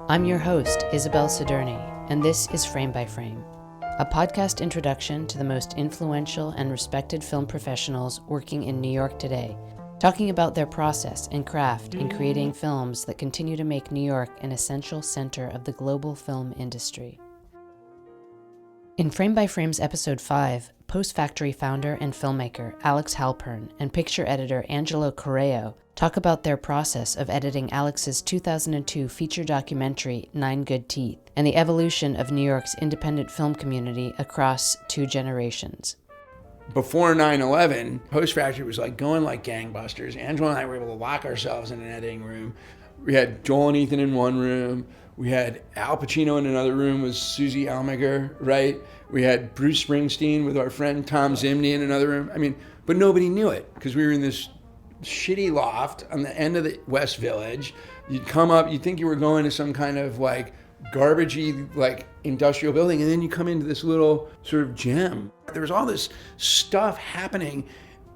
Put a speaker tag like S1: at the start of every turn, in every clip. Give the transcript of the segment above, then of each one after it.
S1: I'm your host, Isabel Sadurni, and this is Frame by Frame, a podcast introduction to the most influential and respected film professionals working in New York today, talking about their process and craft in creating films that continue to make New York an essential center of the global film industry. In Frame by Frame's episode 5, Post Factory founder and filmmaker Alex Halpern and picture editor Angelo Corrao talk about their process of editing Alex's 2002 feature documentary, 9 Good Teeth, and the evolution of New York's independent film community across 2 generations.
S2: Before 9/11, Post Factory was like going like gangbusters. Angelo and I were able to lock ourselves in an editing room. We had Joel and Ethan in one room. We had Al Pacino in another room with Susie Almager, right? We had Bruce Springsteen with our friend Tom Zimney in another room. But nobody knew it because we were in this shitty loft on the end of the West Village. You'd come up, you'd think you were going to some kind of like garbagey like industrial building, and then you come into this little sort of gem. There was all this stuff happening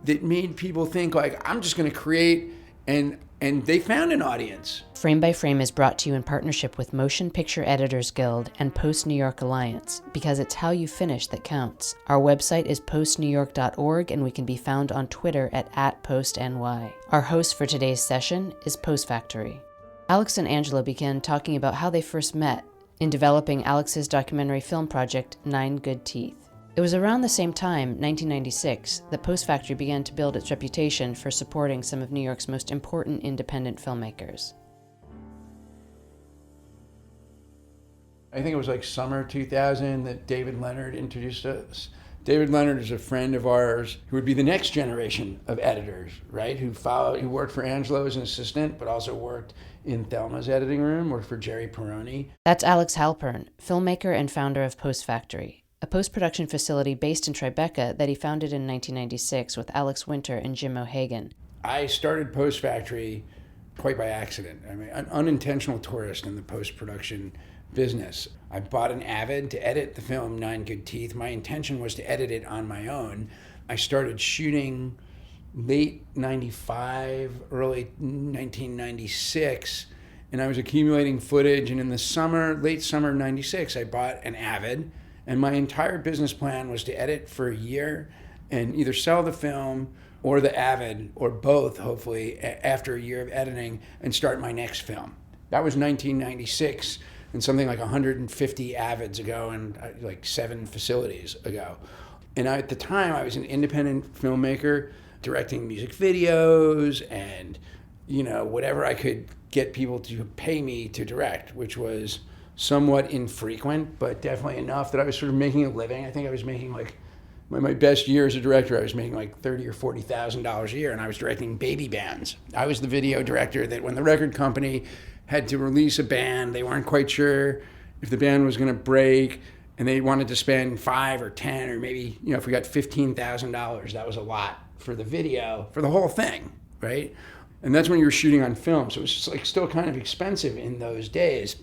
S2: that made people think like, I'm just going to create, and they found an audience.
S1: Frame by Frame is brought to you in partnership with Motion Picture Editors Guild and Post New York Alliance, because it's how you finish that counts. Our website is postnewyork.org, and we can be found on Twitter at @postny. Our host for today's session is Post Factory. Alex and Angelo began talking about how they first met in developing Alex's documentary film project, 9 Good Teeth. It was around the same time, 1996, that Post Factory began to build its reputation for supporting some of New York's most important independent filmmakers.
S2: I think it was like summer 2000 that David Leonard introduced us. David Leonard is a friend of ours who would be the next generation of editors, right? Who worked for Angelo as an assistant, but also worked in Thelma's editing room, worked for Jerry Peroni.
S1: That's Alex Halpern, filmmaker and founder of Post Factory, a post-production facility based in Tribeca that he founded in 1996 with Alex Winter and Jim O'Hagan.
S2: I started Post Factory quite by accident. An unintentional tourist in the post-production business. I bought an Avid to edit the film 9 Good Teeth. My intention was to edit it on my own. I started shooting late 95, early 1996, and I was accumulating footage, and in the summer, late summer 96, I bought an Avid, and my entire business plan was to edit for a year and either sell the film or the Avid, or both, hopefully, after a year of editing, and start my next film. That was 1996, and something like 150 Avids ago, and like 7 facilities ago. And at the time, I was an independent filmmaker, directing music videos and, whatever I could get people to pay me to direct, which was somewhat infrequent, but definitely enough that I was sort of making a living. I think I was making like, my best year as a director, I was making like $30,000 or $40,000 a year, and I was directing baby bands. I was the video director that when the record company had to release a band, they weren't quite sure if the band was going to break, and they wanted to spend 5 or 10 or maybe, if we got $15,000, that was a lot for the video, for the whole thing, right? And that's when you were shooting on film, so it was just like still kind of expensive in those days.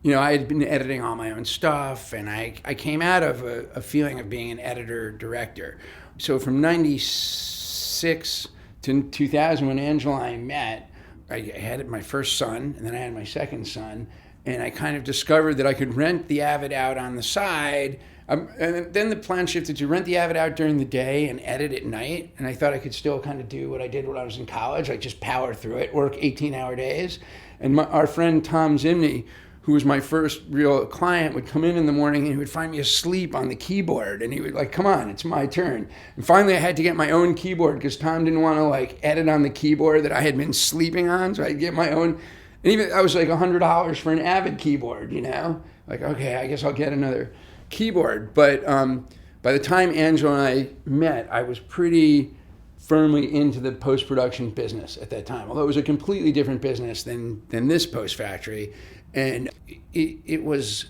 S2: I had been editing all my own stuff, and I came out of a feeling of being an editor-director. So from 96 to 2000, when Angela and I met, I had my first son, and then I had my second son, and I kind of discovered that I could rent the Avid out on the side. And then the plan shifted to rent the Avid out during the day and edit at night. And I thought I could still kind of do what I did when I was in college, like just power through it, work 18-hour days. And our friend Tom Zimney, who was my first real client, would come in the morning and he would find me asleep on the keyboard. And he would like, come on, it's my turn. And finally I had to get my own keyboard because Tom didn't want to like edit on the keyboard that I had been sleeping on. So I'd get my own. And even I was like $100 for an Avid keyboard, Like, okay, I guess I'll get another keyboard. But by the time Angelo and I met, I was pretty firmly into the post-production business at that time. Although it was a completely different business than this Post Factory. And it was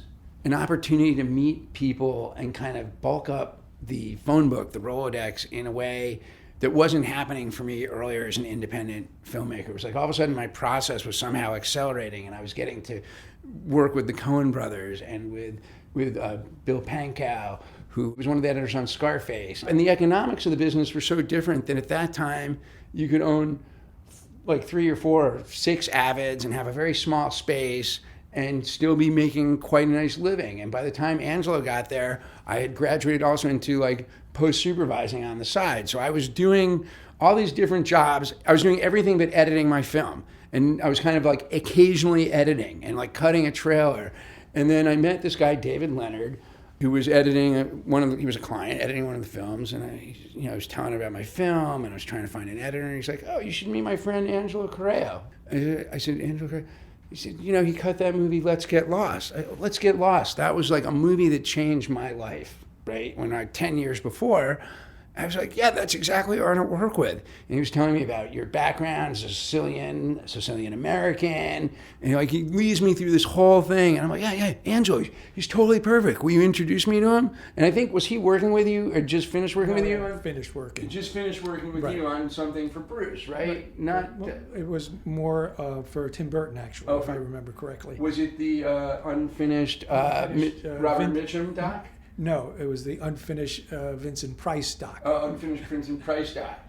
S2: an opportunity to meet people and kind of bulk up the phone book, the Rolodex, in a way that wasn't happening for me earlier as an independent filmmaker. It was like all of a sudden my process was somehow accelerating, and I was getting to work with the Coen Brothers and with Bill Pankow, who was one of the editors on Scarface. And the economics of the business were so different that at that time you could own like 3 or 4 or 6 Avids and have a very small space and still be making quite a nice living. And by the time Angelo got there, I had graduated also into like post-supervising on the side. So I was doing all these different jobs. I was doing everything but editing my film. And I was kind of like occasionally editing and like cutting a trailer. And then I met this guy, David Leonard, who was editing he was a client editing one of the films. And I was telling him about my film, and I was trying to find an editor. And he's like, "Oh, you should meet my friend Angelo Corrao." I said, "Angelo Corrao?" He said, he cut that movie, Let's Get Lost. Let's Get Lost. That was like a movie that changed my life, right? 10 years before, I was like, yeah, that's exactly what I want to work with. And he was telling me about your background as a Sicilian American. And he leads me through this whole thing. And I'm like, yeah, Angelo, he's totally perfect. Will you introduce me to him? And I think, was he working with you or just finished working with you?
S3: Finished working.
S2: He just finished working with you on something for Bruce, right?
S3: It was more for Tim Burton, actually, if I remember correctly.
S2: Was it the unfinished Robert Mitchum doc?
S3: No, it was the unfinished Vincent Price doc.
S2: Unfinished Vincent Price doc.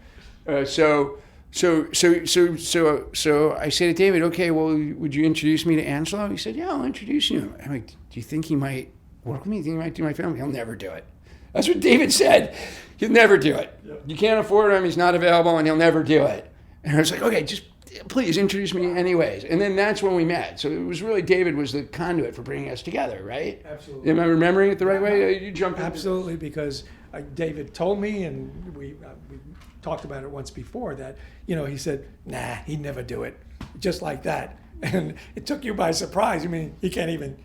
S2: So I said to David, okay, well, would you introduce me to Angelo? He said, yeah, I'll introduce you. I'm like, do you think he might work with me? Do you think he might do my film? He'll never do it. That's what David said. He'll never do it. Yep. You can't afford him. He's not available, and he'll never do it. And I was like, okay, just please introduce me anyways. And then that's when we met. So it was really, David was the conduit for bringing us together, right?
S3: Absolutely.
S2: Am I remembering it the right way? You jumped in.
S3: Absolutely, because David told me, and we talked about it once before, that, he said, nah, he'd never do it. Just like that. And it took you by surprise. I mean, he can't even,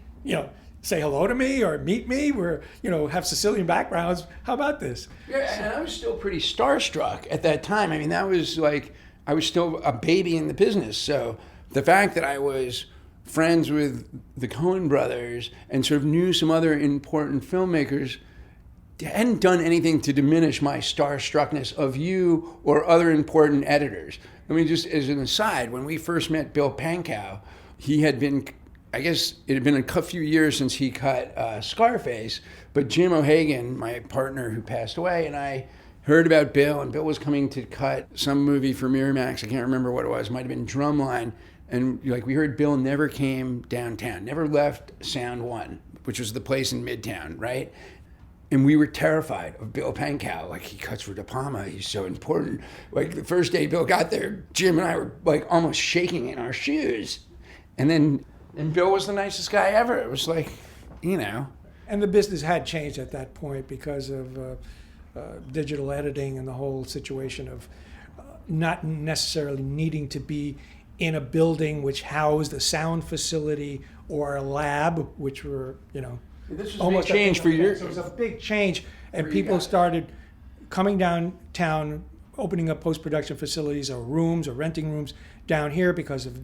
S3: say hello to me or meet me. We're, have Sicilian backgrounds. How about this?
S2: Yeah, and I was still pretty starstruck at that time. I mean, that was like, I was still a baby in the business. So the fact that I was friends with the Coen Brothers and sort of knew some other important filmmakers hadn't done anything to diminish my starstruckness of you or other important editors. I mean, just as an aside, when we first met Bill Pankow, he had been, I guess it had been a few years since he cut Scarface, but Jim O'Hagan, my partner who passed away, and I heard about Bill, and Bill was coming to cut some movie for Miramax. I can't remember what it was. It might have been Drumline. And we heard Bill never came downtown, never left Sound One, which was the place in Midtown, right? And we were terrified of Bill Pankow. He cuts for De Palma. He's so important. The first day Bill got there, Jim and I were almost shaking in our shoes. And Bill was the nicest guy ever. It was
S3: And the business had changed at that point because of digital editing and the whole situation of not necessarily needing to be in a building which housed a sound facility or a lab, which were,
S2: this was
S3: almost
S2: a big change for you.
S3: So it was a big change, and people started coming downtown, opening up post-production facilities or rooms or renting rooms down here because of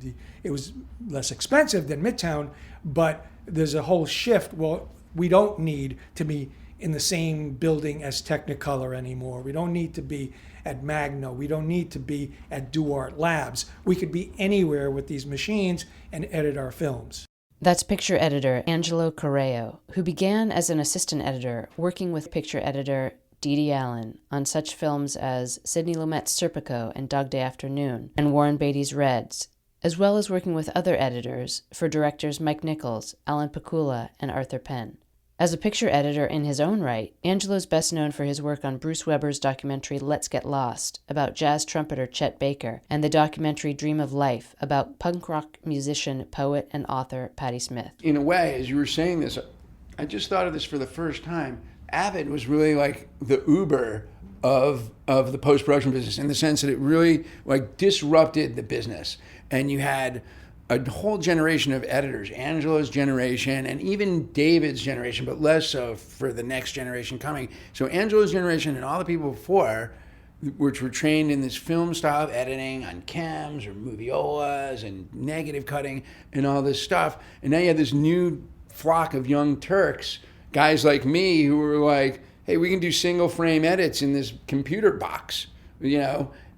S3: it was less expensive than Midtown, but there's a whole shift. Well, we don't need to be in the same building as Technicolor anymore. We don't need to be at Magno. We don't need to be at Duart Labs. We could be anywhere with these machines and edit our films.
S1: That's picture editor Angelo Corrao, who began as an assistant editor working with picture editor Dee Dee Allen on such films as Sidney Lumet's Serpico and Dog Day Afternoon and Warren Beatty's Reds, as well as working with other editors for directors Mike Nichols, Alan Pakula, and Arthur Penn. As a picture editor in his own right, Angelo's best known for his work on Bruce Weber's documentary Let's Get Lost, about jazz trumpeter Chet Baker, and the documentary Dream of Life, about punk rock musician, poet, and author Patti Smith.
S2: In a way, as you were saying this, I just thought of this for the first time. Avid was really like the Uber of the post-production business, in the sense that it really disrupted the business. And you had a whole generation of editors, Angelo's generation, and even David's generation, but less so for the next generation coming. So Angelo's generation and all the people before, which were trained in this film style of editing on chems or moviolas and negative cutting and all this stuff. And now you have this new flock of young Turks, guys like me, who were like, hey, we can do single frame edits in this computer box,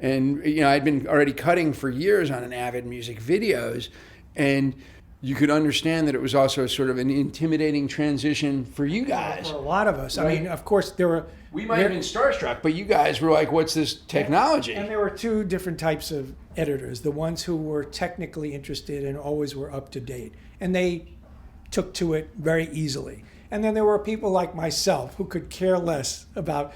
S2: And, I'd been already cutting for years on an Avid music videos. And you could understand that it was also sort of an intimidating transition for you guys.
S3: For a lot of us.
S2: Right?
S3: I mean, of course,
S2: We might have been starstruck, but you guys were like, what's this technology?
S3: And there were two different types of editors. The ones who were technically interested and always were up to date. And they took to it very easily. And then there were people like myself who could care less about,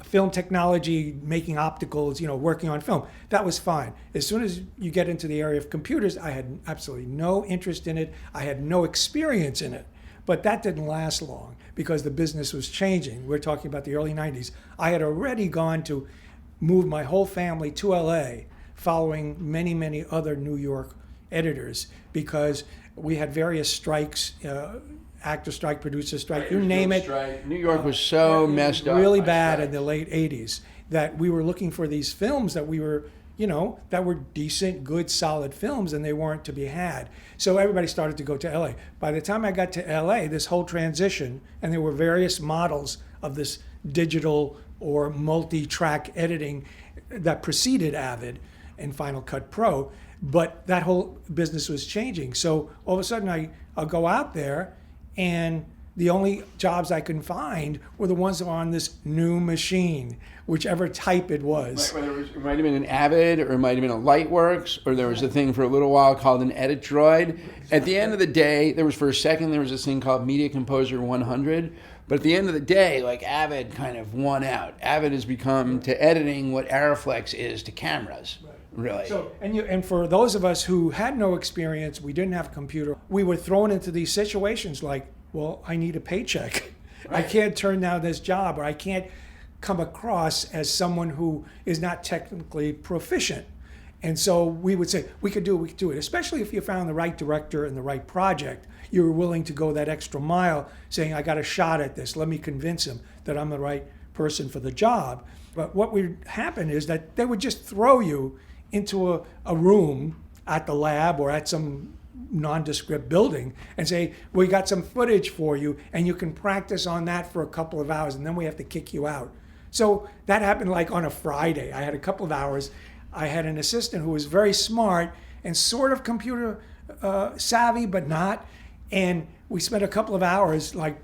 S3: film technology, making opticals, working on film. That was fine. As soon as you get into the area of computers, I had absolutely no interest in it. I had no experience in it. But that didn't last long because the business was changing. We're talking about the early 90s. I had already gone to move my whole family to LA following many, many other New York editors because we had various strikes, actor strike, producer strike, you name it.
S2: Strike. New York was so messed up.
S3: Really bad in the late 80s that we were looking for these films that we were, that were decent, good, solid films, and they weren't to be had. So everybody started to go to LA. By the time I got to LA, this whole transition, and there were various models of this digital or multi-track editing that preceded Avid and Final Cut Pro, but that whole business was changing. So all of a sudden I'll go out there, and the only jobs I can find were the ones on this new machine, whichever type it was.
S2: It might have been an Avid, or it might have been a Lightworks, or there was a thing for a little while called an Edit Droid. At the end of the day, there was this thing called Media Composer 100. But at the end of the day, like Avid kind of won out. Avid has become to editing what Arriflex is to cameras. Really.
S3: So, and for those of us who had no experience, we didn't have a computer, we were thrown into these situations like, well, I need a paycheck. Right. I can't turn down this job, or I can't come across as someone who is not technically proficient. And so we would say, we could do it, especially if you found the right director and the right project. You were willing to go that extra mile saying, I got a shot at this. Let me convince him that I'm the right person for the job. But what would happen is that they would just throw you into a room at the lab or at some nondescript building and say, we got some footage for you and you can practice on that for a couple of hours and then we have to kick you out. So that happened like on a Friday. I had a couple of hours. I had an assistant who was very smart and sort of computer savvy, but not. And we spent a couple of hours like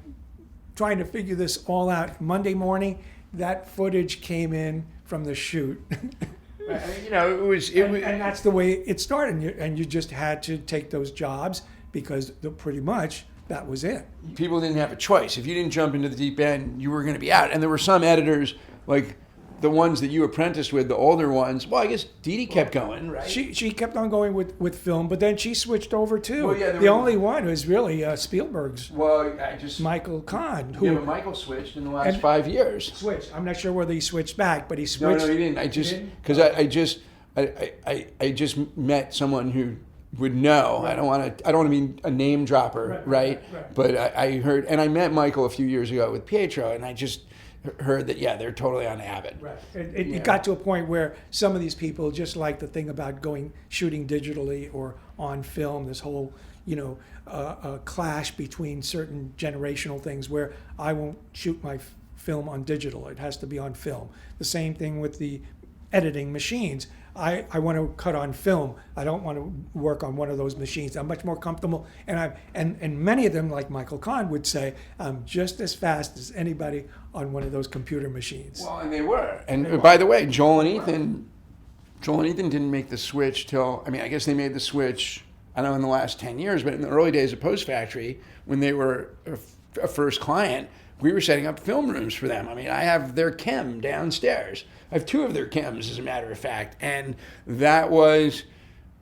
S3: trying to figure this all out. Monday morning, that footage came in from the shoot.
S2: It was,
S3: and that's the way it started. And you just had to take those jobs because pretty much that was it.
S2: People didn't have a choice. If you didn't jump into the deep end, you were going to be out. And there were some editors, like the ones that you apprenticed with, the older ones. Well, I guess Dee Dee kept going, right?
S3: She kept on going with film, but then she switched over too.
S2: Well, yeah,
S3: the only one was really Spielberg's.
S2: Well,
S3: Michael Kahn.
S2: But Michael switched in the last 5 years.
S3: Switched. I'm not sure whether he switched back, but he switched.
S2: No, he didn't. I just met someone who would know. Right. I don't want to be a name dropper, right? But I heard, and I met Michael a few years ago with Pietro, and I just heard that, they're totally on Avid.
S3: Right. It got to a point where some of these people, just like the thing about shooting digitally or on film, this whole, clash between certain generational things where I won't shoot my film on digital. It has to be on film. The same thing with the editing machines. I want to cut on film. I don't want to work on one of those machines. I'm much more comfortable, and many of them, like Michael Kahn, would say, I'm just as fast as anybody on one of those computer machines.
S2: Well, and they were. And by the way, Joel and Ethan didn't make the switch till, I guess they made the switch, I don't know, in the last 10 years, but in the early days of Post Factory, when they were a first client, we were setting up film rooms for them. I have their chem downstairs. I have 2 of their chems, as a matter of fact. And that was,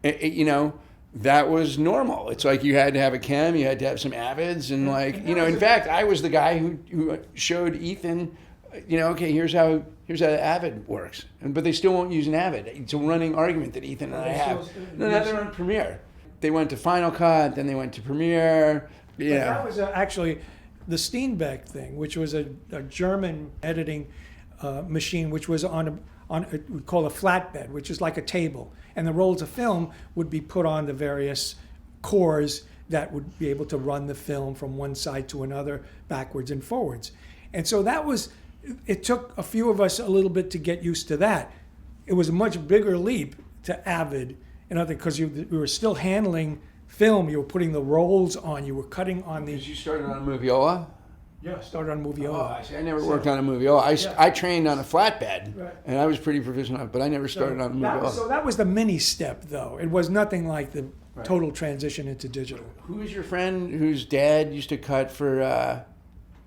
S2: that was normal. It's like you had to have a chem, you had to have some Avids, and in fact, I was the guy who showed Ethan, okay, here's how the Avid works. But they still won't use an Avid. It's a running argument that Ethan and I have. No, they're on Premiere. They went to Final Cut, then they went to Premiere. Yeah.
S3: That was actually the Steenbeck thing, which was a German editing machine, which was on we call a flatbed, which is like a table, and the rolls of film would be put on the various cores that would be able to run the film from one side to another, backwards and forwards. And so it took a few of us a little bit to get used to that. It was a much bigger leap to Avid, because we were still handling film. You were putting the rolls on. You were cutting on the.
S2: Did you started on a moviola?
S3: Yeah, started on moviola.
S2: Oh, I see. I never worked on a moviola. I trained on a flatbed,
S3: Right.
S2: and I was pretty proficient on it, but I never started on a moviola.
S3: So that was the mini step, though. It was nothing like the
S2: Right.
S3: total transition into digital.
S2: Who is your friend whose dad used to cut for,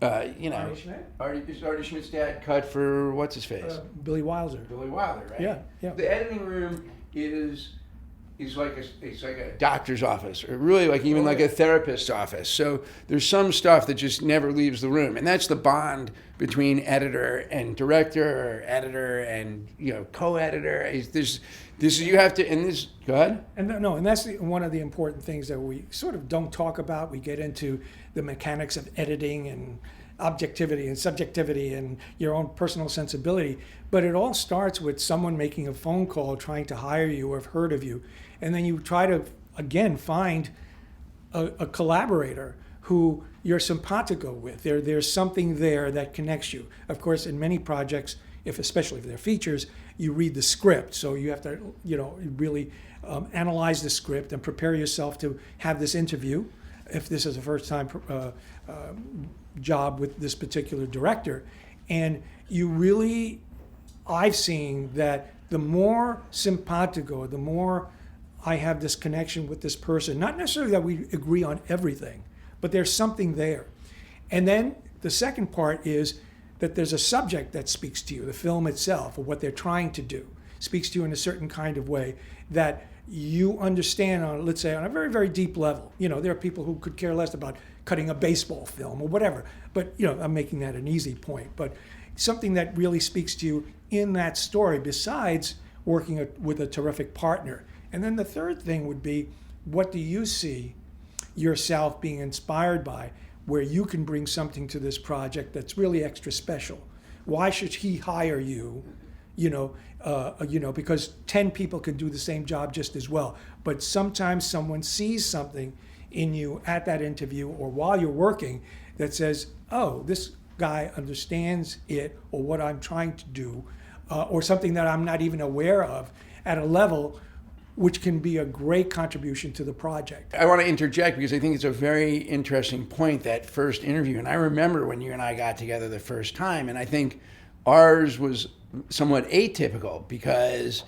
S3: Artie Schmidt?
S2: Artie Schmidt's dad cut for, what's his face?
S3: Billy Wilder.
S2: Billy Wilder, right?
S3: Yeah.
S2: The editing room is like a doctor's office, or really like even like a therapist's office. So there's some stuff that just never leaves the room, and that's the bond between editor and director, or editor and co-editor. You have to, and this. Go ahead.
S3: And that's one of the important things that we sort of don't talk about. We get into the mechanics of editing and objectivity and subjectivity and your own personal sensibility, but it all starts with someone making a phone call trying to hire you or have heard of you, and then you try to again find a collaborator who you're simpatico with. There's something there that connects you. Of course, in many projects, especially if they're features, you read the script, so you have to really analyze the script and prepare yourself to have this interview. If this is a first-time job with this particular director, and I've seen that the more simpatico, the more I have this connection with this person, not necessarily that we agree on everything, but there's something there. And then the second part is that there's a subject that speaks to you, the film itself, or what they're trying to do, speaks to you in a certain kind of way that you understand on, let's say, on a very, very deep level. There are people who could care less about cutting a baseball film or whatever, but I'm making that an easy point. But something that really speaks to you in that story, besides working with a terrific partner. And then the third thing would be, what do you see yourself being inspired by, where you can bring something to this project that's really extra special? Why should he hire you? Because 10 people can do the same job just as well. But sometimes someone sees something in you at that interview or while you're working that says, oh, this guy understands it, or what I'm trying to do, or something that I'm not even aware of at a level which can be a great contribution to the project.
S2: I want to interject because I think it's a very interesting point, that first interview. And I remember when you and I got together the first time, and I think ours was somewhat atypical because,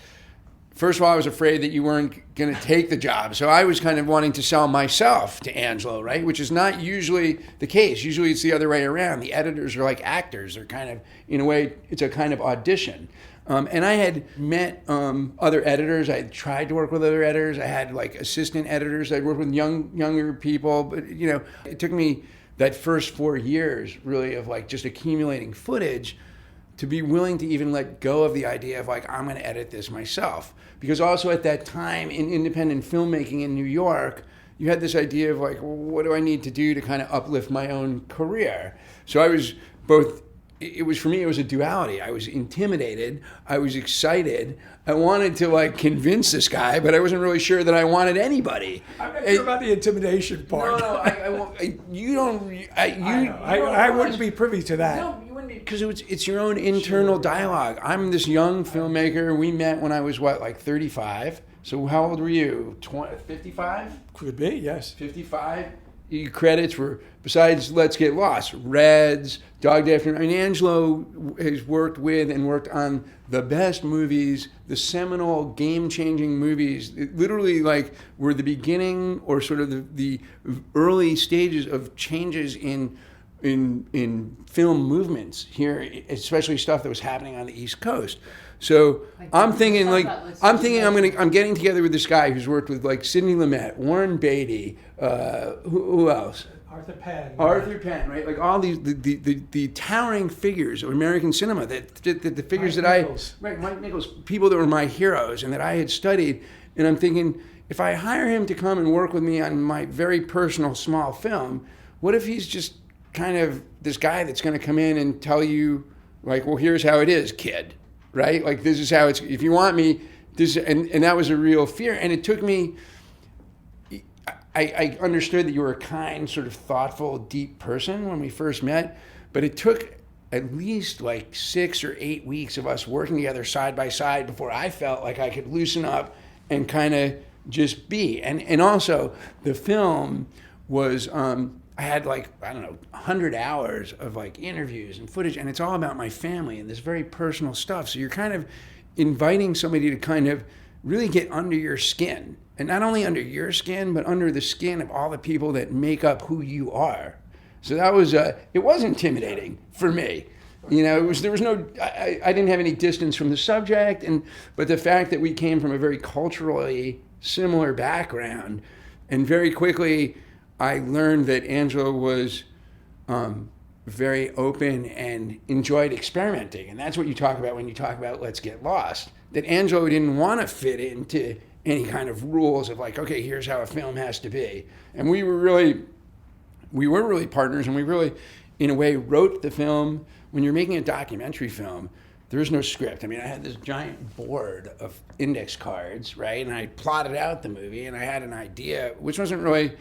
S2: first of all, I was afraid that you weren't going to take the job. So I was kind of wanting to sell myself to Angelo, right? Which is not usually the case. Usually it's the other way around. The editors are like actors. They're kind of, in a way, it's a kind of audition. And I had met other editors. I had tried to work with other editors. I had like assistant editors. I'd worked with younger people. But, it took me that first 4 years really of like just accumulating footage to be willing to even let go of the idea of like, I'm going to edit this myself. Because also at that time in independent filmmaking in New York, you had this idea of like, well, what do I need to do to kind of uplift my own career? So I was both, for me, it was a duality. I was intimidated. I was excited. I wanted to like convince this guy, but I wasn't really sure that I wanted anybody.
S3: I'm not sure about the intimidation part.
S2: No,
S3: I wouldn't be privy to that.
S2: No, you wouldn't be, because it's your own internal dialogue. I'm this young filmmaker. We met when I was, like 35? So how old were you? 55?
S3: Could be, yes.
S2: 55? Your credits were, besides Let's Get Lost, Reds, Dog Day Afternoon. I mean, Angelo has worked with and worked on the best movies, the seminal, game-changing movies. It literally, like, were the beginning or sort of the early stages of changes in film movements here, especially stuff that was happening on the East Coast. So I'm thinking I'm getting together with this guy who's worked with like Sidney Lumet, Warren Beatty, who else?
S3: Arthur Penn.
S2: Arthur Penn, right? Like all these the towering figures of American cinema, the figures Mike Nichols, people that were my heroes and that I had studied. And I'm thinking, if I hire him to come and work with me on my very personal small film, what if he's just kind of this guy that's going to come in and tell you, like, well, here's how it is, kid. Right? Like, this is how it's, if you want me, this, and that was a real fear. And it took me, I understood that you were a kind, sort of thoughtful, deep person when we first met, but it took at least like 6 or 8 weeks of us working together side by side before I felt like I could loosen up and kind of just be. And also the film was, I had like, I don't know, 100 hours of like interviews and footage, and it's all about my family and this very personal stuff. So you're kind of inviting somebody to kind of really get under your skin, and not only under your skin, but under the skin of all the people that make up who you are. So that was, it was intimidating for me. You know, there was no, I didn't have any distance from the subject, but the fact that we came from a very culturally similar background, and very quickly I learned that Angelo was very open and enjoyed experimenting. And that's what you talk about when you talk about Let's Get Lost. That Angelo didn't want to fit into any kind of rules of like, okay, here's how a film has to be. And we were really partners, and we really, in a way, wrote the film. When you're making a documentary film, there is no script. I mean, I had this giant board of index cards, right? And I plotted out the movie, and I had an idea, which wasn't really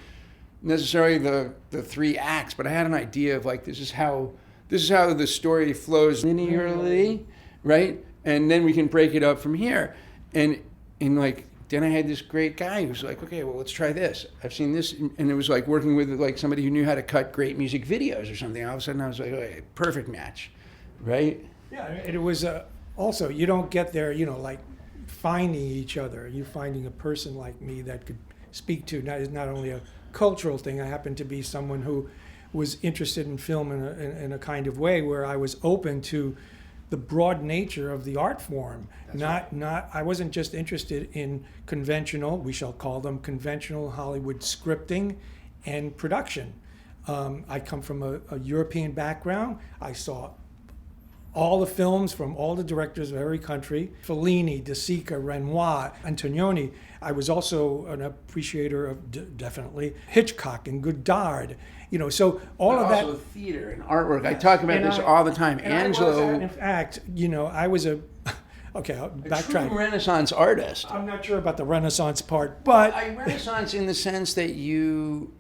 S2: necessarily the 3 acts, but I had an idea of like, this is how the story flows linearly, right? And then we can break it up from here. And like, then I had this great guy who was like, okay, well, let's try this. I've seen this. And it was like working with like somebody who knew how to cut great music videos or something. All of a sudden I was like, okay, perfect match, right?
S3: Yeah, and it was also, you don't get there, you know, like finding each other. You finding a person like me that could speak to, not only a cultural thing. I happened to be someone who was interested in film in a kind of way where I was open to the broad nature of the art form. I wasn't just interested in conventional, we shall call them conventional Hollywood scripting and production. I come from a European background. I saw all the films from all the directors of every country, Fellini, De Sica, Renoir, Antonioni. I was also an appreciator of definitely Hitchcock and Godard. You know, so all of that.
S2: Also theater and artwork. I talk about this all the time. Angelo.
S3: In fact, you know, I was a I'll backtrack.
S2: True Renaissance artist.
S3: I'm not sure about the Renaissance part, but
S2: Renaissance in the sense that you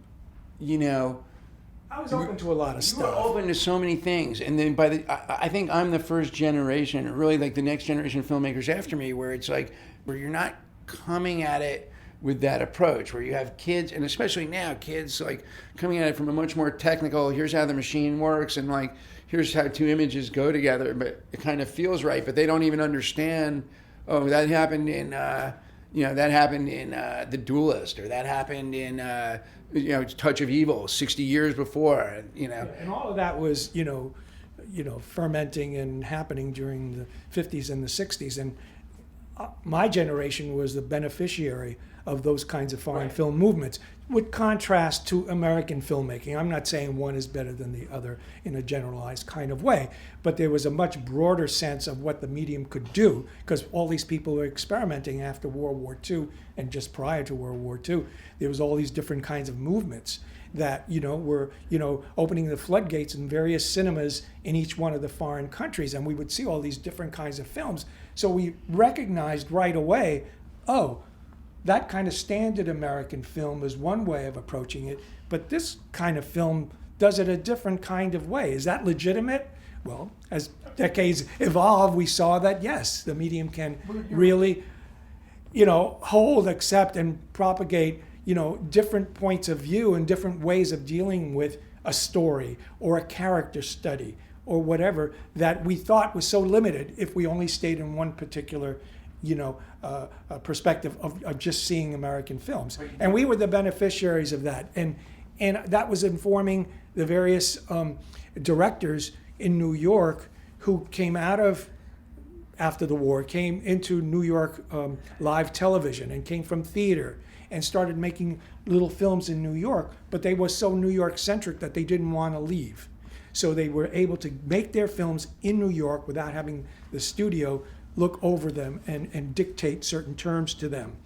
S2: know.
S3: I was open to a lot of stuff.
S2: You were open to so many things, and then I think I'm the first generation, or really like the next generation of filmmakers after me, where it's like where you're not coming at it with that approach, where you have kids, and especially now, kids like coming at it from a much more technical, here's how the machine works, and like, here's how 2 images go together, but it kind of feels right, but they don't even understand, oh, that happened in, The Duelist, or that happened in, Touch of Evil 60 years before, you know.
S3: And all of that was, you know, fermenting and happening during the 50s and the 60s, and my generation was the beneficiary of those kinds of foreign film movements, with contrast to American filmmaking. I'm not saying one is better than the other in a generalized kind of way, but there was a much broader sense of what the medium could do, because all these people were experimenting after World War II and just prior to World War II. There was all these different kinds of movements that, you know, were, you know, opening the floodgates in various cinemas in each one of the foreign countries, and we would see all these different kinds of films. So we recognized right away, oh, that kind of standard American film is one way of approaching it, but this kind of film does it a different kind of way. Is that legitimate? Well, as decades evolved, we saw that, yes, the medium can really, you know, hold, accept, and propagate, you know, different points of view and different ways of dealing with a story or a character study or whatever that we thought was so limited if we only stayed in one particular, you know, perspective of just seeing American films. And we were the beneficiaries of that. And that was informing the various directors in New York who came out of, after the war, came into New York live television and came from theater and started making little films in New York, but they were so New York centric that they didn't want to leave. So they were able to make their films in New York without having the studio look over them and dictate certain terms to them.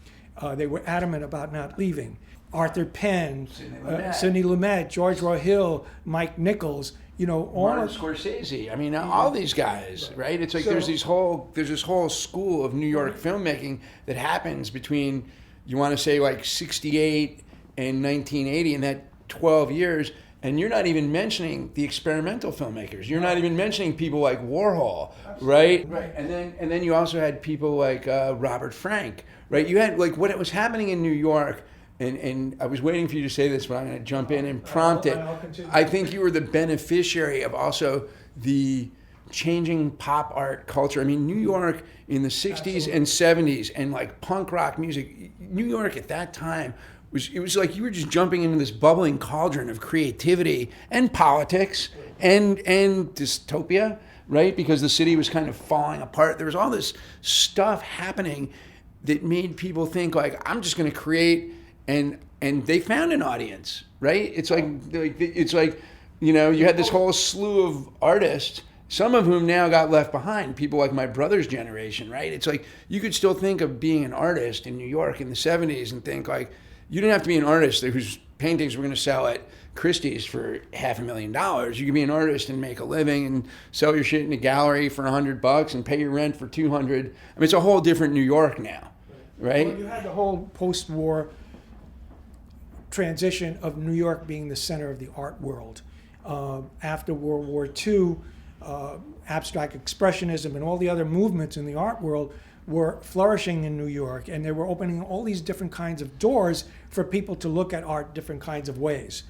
S3: They were adamant about not leaving. Arthur Penn, Sidney Lumet, George Rohill, Mike Nichols, you know, all
S2: Martin Scorsese. I mean, all these guys, right? It's like there's this whole school of New York filmmaking that happens between, you want to say like 68 and 1980, in that 12 years. And you're not even mentioning the experimental filmmakers. You're not even mentioning people like Warhol, right? Right. And then you also had people like Robert Frank, right? You had like what was happening in New York. And I was waiting for you to say this, but I'm going to jump in and prompt it. I think you were the beneficiary of also the changing pop art culture. I mean, New York in the 60s and 70s and like punk rock music, New York at that time, it was like you were just jumping into this bubbling cauldron of creativity and politics and dystopia, right? Because the city was kind of falling apart. There was all this stuff happening that made people think like, I'm just going to create, and they found an audience, right? It's like you know, you had this whole slew of artists, some of whom now got left behind, people like my brother's generation, right? It's like you could still think of being an artist in New York in the 70s and think like, you didn't have to be an artist whose paintings were going to sell at Christie's for $500,000. You could be an artist and make a living and sell your shit in a gallery for $100 and pay your rent for $200. I mean, it's a whole different New York now, right?
S3: Well, you had the whole post-war transition of New York being the center of the art world. After World War II, abstract expressionism and all the other movements in the art world were flourishing in New York, and they were opening all these different kinds of doors for people to look at art different kinds of ways.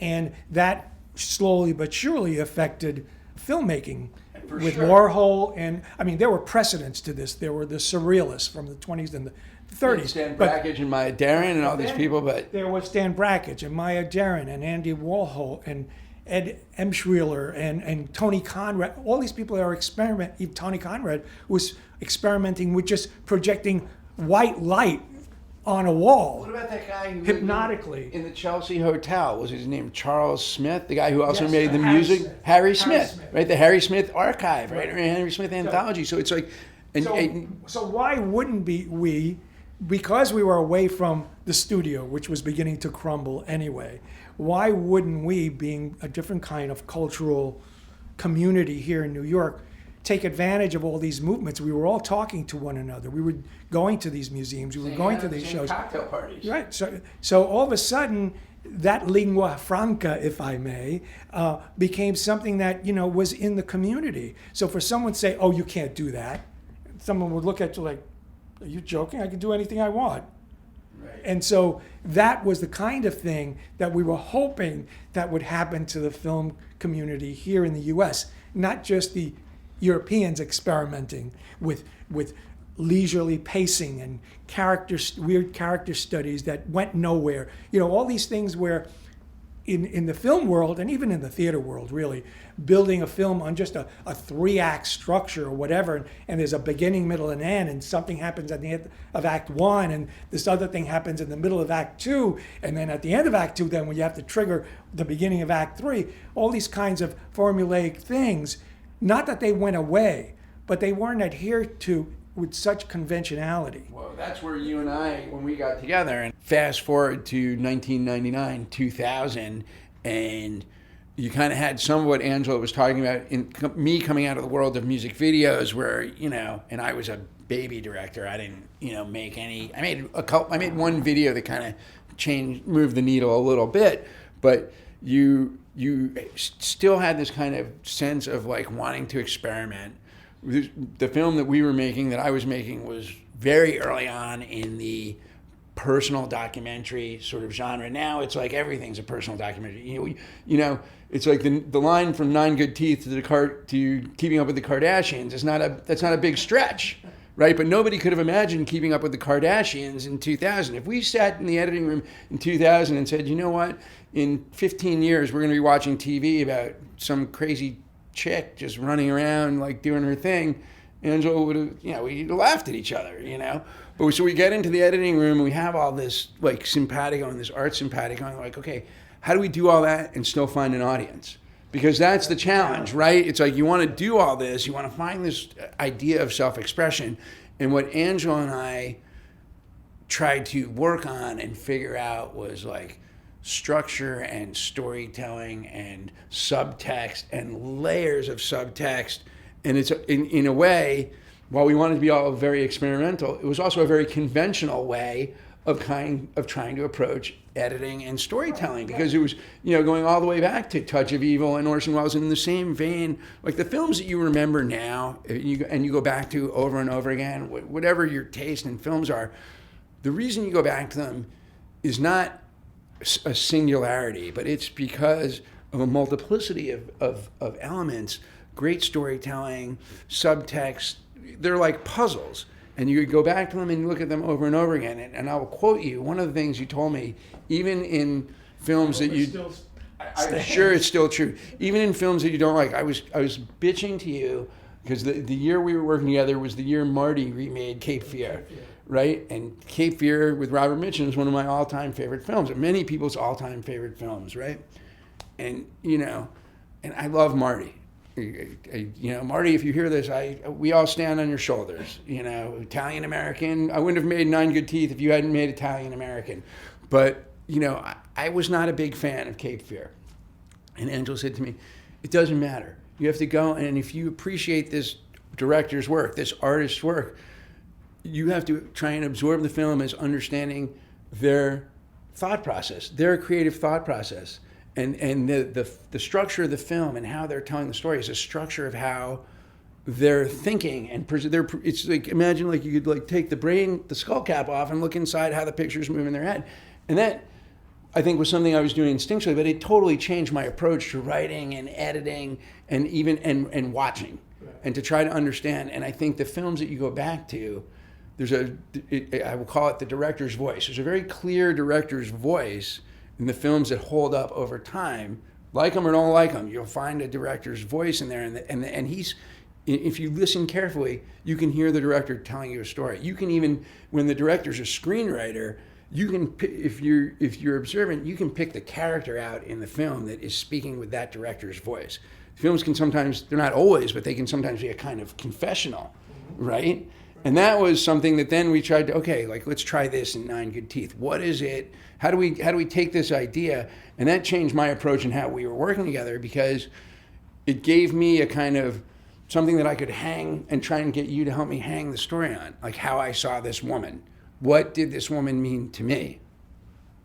S3: And that slowly but surely affected filmmaking with Warhol. And I mean, there were precedents to this. There were the surrealists from the 20s and the 30s.
S2: Stan Brakhage and Maya Deren and all these people, but
S3: there was Stan Brakhage and Maya Deren and Andy Warhol and Ed Emshwiller and Tony Conrad. All these people that are experimenting. Tony Conrad was experimenting with just projecting white light on a wall.
S2: What about that guy who
S3: hypnotically
S2: in the Chelsea Hotel? Was his name Charles Smith? The guy who also made the
S3: Harry
S2: music,
S3: Smith.
S2: Harry Smith, right? The Harry Smith Archive, right? Or Harry Smith Anthology. So it's like,
S3: so why wouldn't we? Because we were away from the studio, which was beginning to crumble anyway, why wouldn't we, being a different kind of cultural community here in New York, take advantage of all these movements? We were all talking to one another. We were going to these museums. We were going to these shows.
S2: Cocktail parties.
S3: Right. So all of a sudden, that lingua franca, if I may, became something that, you know, was in the community. So for someone to say, oh, you can't do that, someone would look at you like, are you joking? I can do anything I want. Right. And so that was the kind of thing that we were hoping that would happen to the film community here in the U.S., not just the Europeans experimenting with leisurely pacing and weird character studies that went nowhere. You know, all these things where in the film world and even in the theater world, really, building a film on just a 3-act structure or whatever, and there's a beginning, middle, and end, and something happens at the end of Act 1, and this other thing happens in the middle of Act 2, and then at the end of Act 2, then when you have to trigger the beginning of Act 3, all these kinds of formulaic things, not that they went away, but they weren't adhered to with such conventionality.
S2: Well, that's where you and I, when we got together, and fast forward to 1999, 2000, and you kind of had some of what Angelo was talking about in me coming out of the world of music videos where, you know, and I was a baby director. I didn't, you know, make any, I made one video that kind of moved the needle a little bit, but you still had this kind of sense of like wanting to experiment. The film that we were making, that I was making, was very early on in the personal documentary sort of genre. Now it's like everything's a personal documentary. You know, it's like the line from Nine Good Teeth to Keeping Up with the Kardashians is that's not a big stretch, right? But nobody could have imagined Keeping Up with the Kardashians in 2000. If we sat in the editing room in 2000 and said, you know what, in 15 years we're going to be watching TV about some crazy chick just running around like doing her thing, Angelo would have, you know, we'd laughed at each other, you know. But so we get into the editing room and we have all this like simpatico and this art simpatico, and like, okay, how do we do all that and still find an audience? Because that's the challenge, right? It's like you want to do all this, you want to find this idea of self-expression, and what Angelo and I tried to work on and figure out was like structure and storytelling and subtext and layers of subtext. And it's in a way, while we wanted to be all very experimental, it was also a very conventional way of trying to approach editing and storytelling, because it was, going all the way back to Touch of Evil and Orson Welles, and in the same vein, like the films that you remember now, and you go back to over and over again, whatever your taste in films are, the reason you go back to them is not a singularity, but it's because of a multiplicity of elements, great storytelling, subtext. They're like puzzles. And you go back to them and you look at them over and over again. And I'll quote you, one of the things you told me, even in films that you, I'm sure it's still true, even in films that you don't like, I was bitching to you, because the year we were working together was the year Marty remade Cape Fear, right? And Cape Fear with Robert Mitchum is one of my all-time favorite films, and many people's all-time favorite films, right? And, and I love Marty. Marty, if you hear this, we all stand on your shoulders. Italian American. I wouldn't have made Nine Good Teeth if you hadn't made Italian American. But I was not a big fan of Cape Fear. And Angelo said to me, "It doesn't matter. You have to go, and if you appreciate this director's work, this artist's work, you have to try and absorb the film as understanding their thought process, their creative thought process." And the structure of the film and how they're telling the story is a structure of how they're thinking, and it's like, imagine like you could like take the skull cap off and look inside how the pictures move in their head. And that, I think, was something I was doing instinctually, but it totally changed my approach to writing and editing and even and watching, and to try to understand. And I think the films that you go back to, I will call it the director's voice. There's a very clear director's voice in the films that hold up over time. Like them or don't like them, you'll find a director's voice in there, and he's, if you listen carefully, you can hear the director telling you a story. You can even, when the director's a screenwriter, you can, if you're observant, you can pick the character out in the film that is speaking with that director's voice. Films can sometimes, they're not always, but they can sometimes be a kind of confessional, right? And that was something that then we tried to, let's try this in Nine Good Teeth. What is it? How do we take this idea? And that changed my approach in how we were working together, because it gave me a kind of something that I could hang and try and get you to help me hang the story on, like how I saw this woman. What did this woman mean to me,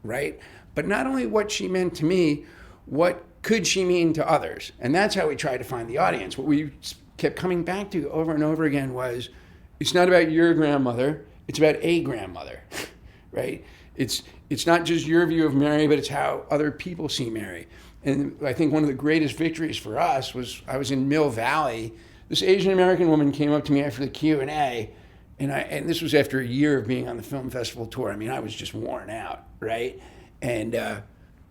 S2: right? But not only what she meant to me, what could she mean to others? And that's how we tried to find the audience. What we kept coming back to over and over again was, it's not about your grandmother, it's about a grandmother, right? It's not just your view of Mary, but it's how other people see Mary. And I think one of the greatest victories for us was, I was in Mill Valley. This Asian American woman came up to me after the Q&A, and this was after a year of being on the film festival tour. I mean, I was just worn out, right? And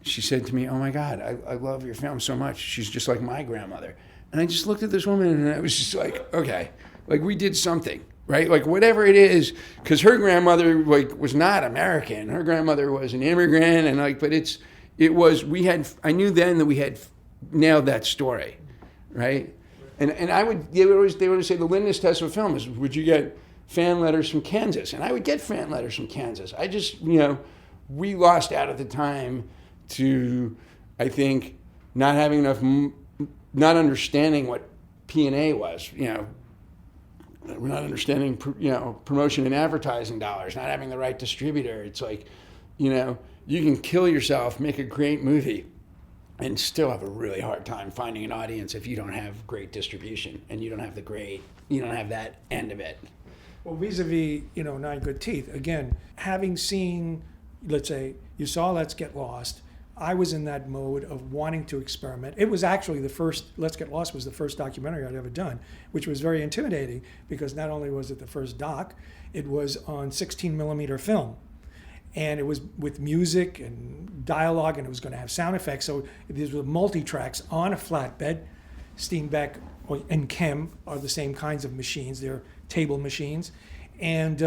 S2: she said to me, "Oh my God, I love your film so much. She's just like my grandmother." And I just looked at this woman and I was just like, okay, like we did something. Right, like whatever it is, because her grandmother was not American. Her grandmother was an immigrant, and I knew then that we had nailed that story, right? And they would say the litmus test of a film is, would you get fan letters from Kansas? And I would get fan letters from Kansas. I just, we lost out at the time to, I think, not having enough, not understanding what PNYA was, We're not understanding, promotion and advertising dollars, not having the right distributor. It's like, you can kill yourself, make a great movie, and still have a really hard time finding an audience if you don't have great distribution and you don't have that end of it.
S3: Well, vis-a-vis, Nine Good Teeth, again, having seen, let's say, you saw Let's Get Lost, I was in that mode of wanting to experiment. It was actually the first, Let's Get Lost was the first documentary I'd ever done, which was very intimidating, because not only was it the first doc, it was on 16 millimeter film. And it was with music and dialogue, and it was going to have sound effects. So these were multi-tracks on a flatbed. Steenbeck and Chem are the same kinds of machines. They're table machines. And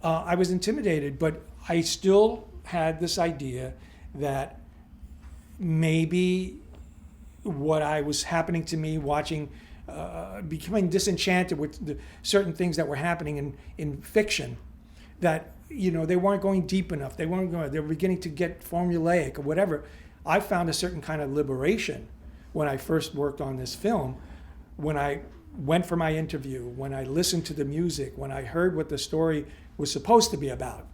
S3: I was intimidated, but I still had this idea that maybe what I was happening to me watching, becoming disenchanted with the certain things that were happening in fiction, that they weren't going deep enough. They were beginning to get formulaic or whatever. I found a certain kind of liberation when I first worked on this film, when I went for my interview, when I listened to the music, when I heard what the story was supposed to be about.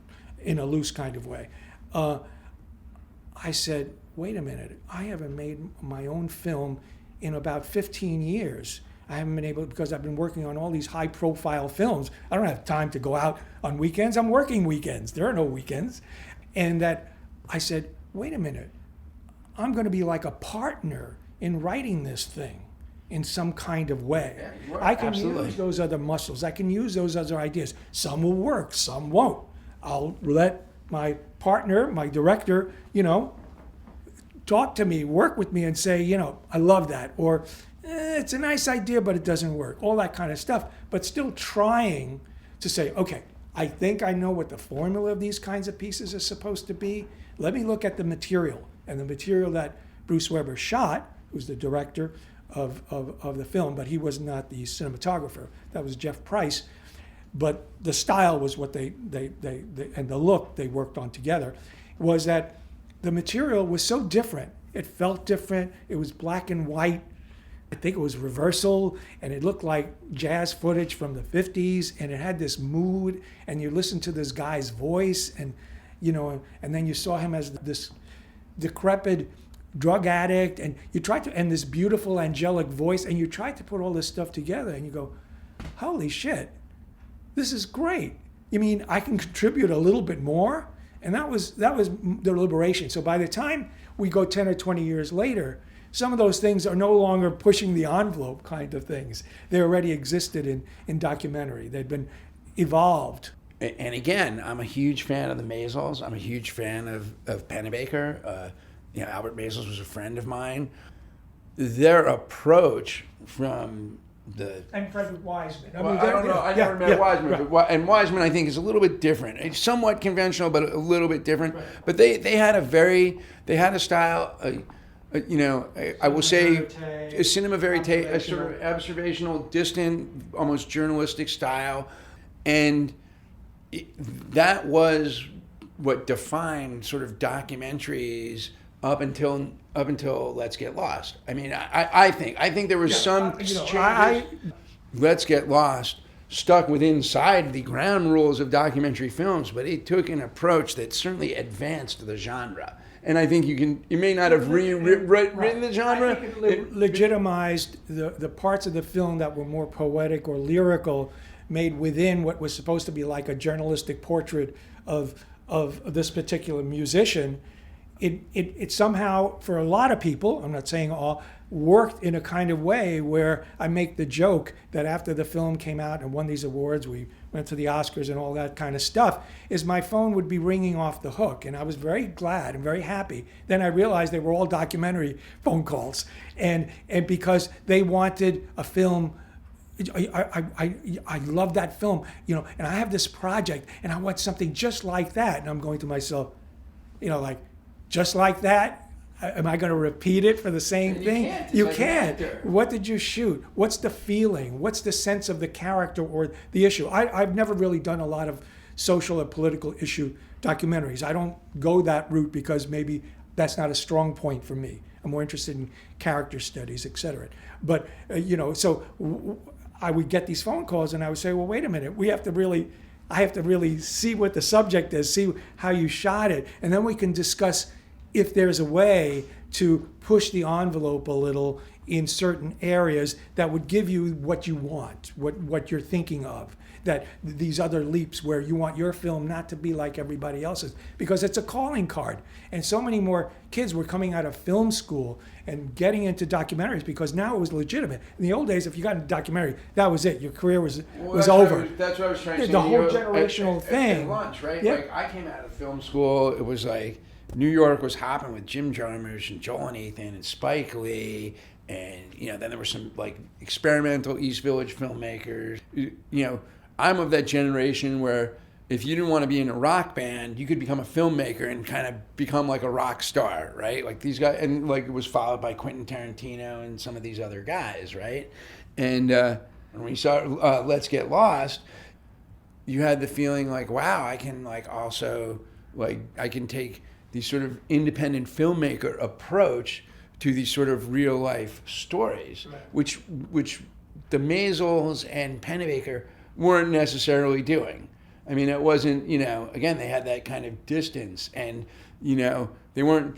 S3: in a loose kind of way. I said, wait a minute, I haven't made my own film in about 15 years. I haven't been able, because I've been working on all these high profile films. I don't have time to go out on weekends. I'm working weekends. There are no weekends. And that I said, wait a minute, I'm going to be like a partner in writing this thing in some kind of way.
S2: Yeah,
S3: I can
S2: absolutely.
S3: use those other muscles. I can use those other ideas. Some will work, some won't. I'll let my partner, my director, talk to me, work with me and say, I love that. Or it's a nice idea, but it doesn't work. All that kind of stuff. But still trying to say, okay, I think I know what the formula of these kinds of pieces is supposed to be. Let me look at the material. And the material that Bruce Weber shot, who's the director of the film, but he was not the cinematographer. That was Jeff Price. But the style was what they and the look they worked on together, was that the material was so different. It felt different. It was black and white. I think it was reversal, and it looked like jazz footage from the 50s, and it had this mood, and you listened to this guy's voice, and and then you saw him as this decrepit drug addict, and you tried to, and this beautiful angelic voice, and you tried to put all this stuff together, and you go, holy shit, this is great. You mean I can contribute a little bit more? And that was the liberation. So by the time we go 10 or 20 years later, some of those things are no longer pushing the envelope kind of things. They already existed in documentary. They'd been evolved.
S2: And again, I'm a huge fan of the Maisels. I'm a huge fan of Pennebaker. Albert Maisels was a friend of mine. Their approach from
S3: and Frederick Wiseman.
S2: I don't know. I never met Wiseman, right. And Wiseman I think is a little bit different. It's somewhat conventional, but a little bit different. Right. But they had a style. I will say a cinema verite, a sort of observational, distant, almost journalistic style, and that was what defined sort of documentaries up until Let's Get Lost. I mean, I think there was some changes. Let's Get Lost stuck inside the ground rules of documentary films, but it took an approach that certainly advanced the genre. And I think you may not have rewritten the genre.
S3: I think it legitimized the parts of the film that were more poetic or lyrical, made within what was supposed to be like a journalistic portrait of this particular musician. It somehow, for a lot of people, I'm not saying all, worked in a kind of way where I make the joke that after the film came out and won these awards, we went to the Oscars and all that kind of stuff, is my phone would be ringing off the hook. And I was very glad and very happy. Then I realized they were all documentary phone calls. And because they wanted a film. I love that film, and I have this project and I want something just like that. And I'm going to myself, just like that? Am I going to repeat it for the same thing? You can't. What did you shoot? What's the feeling? What's the sense of the character or the issue? I've never really done a lot of social or political issue documentaries. I don't go that route because maybe that's not a strong point for me. I'm more interested in character studies, et cetera. But, so I would get these phone calls and I would say, well, wait a minute, I have to really see what the subject is, see how you shot it, and then we can discuss if there's a way to push the envelope a little in certain areas that would give you what you want, what you're thinking of, that these other leaps where you want your film not to be like everybody else's, because it's a calling card. And so many more kids were coming out of film school and getting into documentaries because now it was legitimate. In the old days, if you got into documentary, that was it. Your career was over.
S2: That's what I was trying to say.
S3: The whole generational thing.
S2: At lunch, right?
S3: Yeah.
S2: Like, I came out of film school, it was like New York was hopping with Jim Jarmusch and Joel and Ethan and Spike Lee, and then there were some like experimental East Village filmmakers. I'm of that generation where if you didn't want to be in a rock band, you could become a filmmaker and kind of become like a rock star, right? Like these guys, and like it was followed by Quentin Tarantino and some of these other guys, right? And when you saw Let's Get Lost, you had the feeling like, wow, I can like also like I can take these sort of independent filmmaker approach to these sort of real life stories, right, which the Maisels and Pennebaker weren't necessarily doing. I mean, it wasn't, again, they had that kind of distance, and, they weren't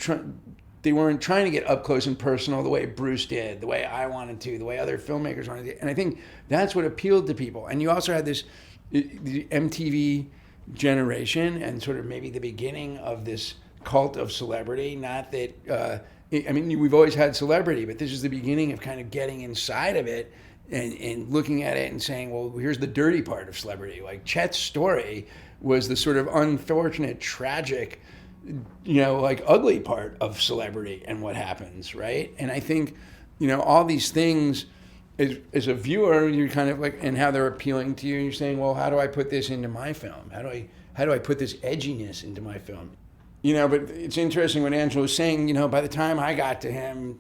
S2: trying to get up close and personal the way Bruce did, the way I wanted to, the way other filmmakers wanted to. And I think that's what appealed to people. And you also had the MTV generation and sort of maybe the beginning of this cult of celebrity. Not that, we've always had celebrity, but this is the beginning of kind of getting inside of it and looking at it and saying, well, here's the dirty part of celebrity. Like Chet's story was the sort of unfortunate, tragic, ugly part of celebrity and what happens, right? And I think, all these things, as a viewer, you're kind of like, and how they're appealing to you, and you're saying, well, how do I put this into my film? How do I put this edginess into my film? But it's interesting what Angelo was saying, by the time I got to him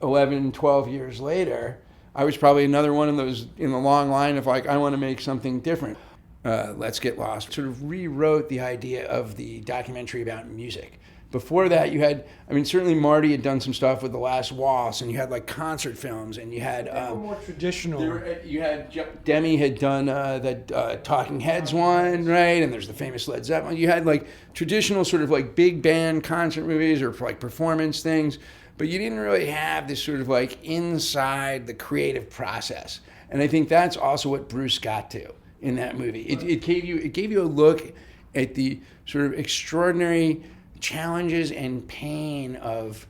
S2: 11, 12 years later, I was probably another one of those in the long line of like, I want to make something different. Let's Get Lost sort of rewrote the idea of the documentary about music. Before that, you had, certainly Marty had done some stuff with The Last Waltz, and you had like concert films, and you had...
S3: They were more traditional.
S2: You had, Demi had done the Talking Heads one, right? And there's the famous Led Zeppelin. You had like traditional sort of like big band concert movies or like performance things, but you didn't really have this sort of like inside the creative process. And I think that's also what Bruce got to in that movie. It gave you a look at the sort of extraordinary challenges and pain of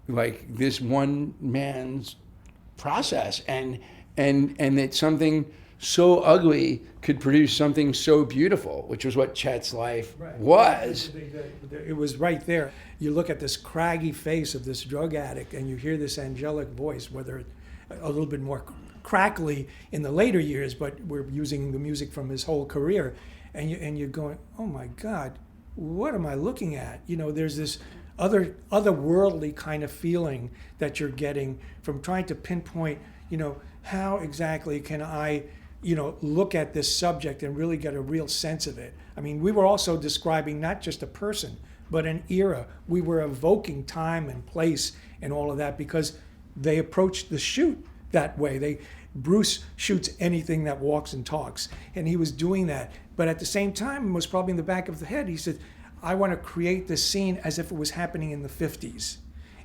S2: like this one man's process, and that something so ugly could produce something so beautiful, which was what Chet's life was.
S3: It was right there. You look at this craggy face of this drug addict, and you hear this angelic voice, whether a little bit more crackly in the later years, but we're using the music from his whole career, and you're going, oh my God, what am I looking at? There's this otherworldly kind of feeling that you're getting from trying to pinpoint, how exactly can I, look at this subject and really get a real sense of it. We were also describing not just a person, but an era. We were evoking time and place and all of that because they approached the shoot that way. Bruce shoots anything that walks and talks, and he was doing that. But at the same time, most probably in the back of the head, he said, I want to create this scene as if it was happening in the 50s.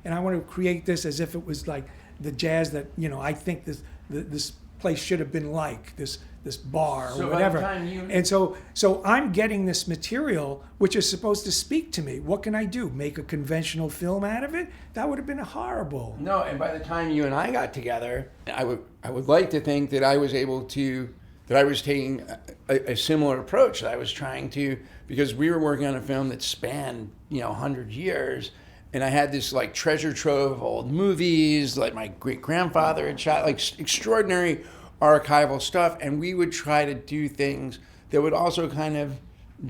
S3: And I want to create this as if it was like the jazz that, I think this place should have been like, this bar or whatever. And so I'm getting this material which is supposed to speak to me. What can I do? Make a conventional film out of it? That would have been horrible.
S2: No, and by the time you and I got together, I would like to think that I was taking a similar approach. That I was trying to, because we were working on a film that spanned 100 years, and I had this like treasure trove of old movies, like my great grandfather had shot, like extraordinary archival stuff, and we would try to do things that would also kind of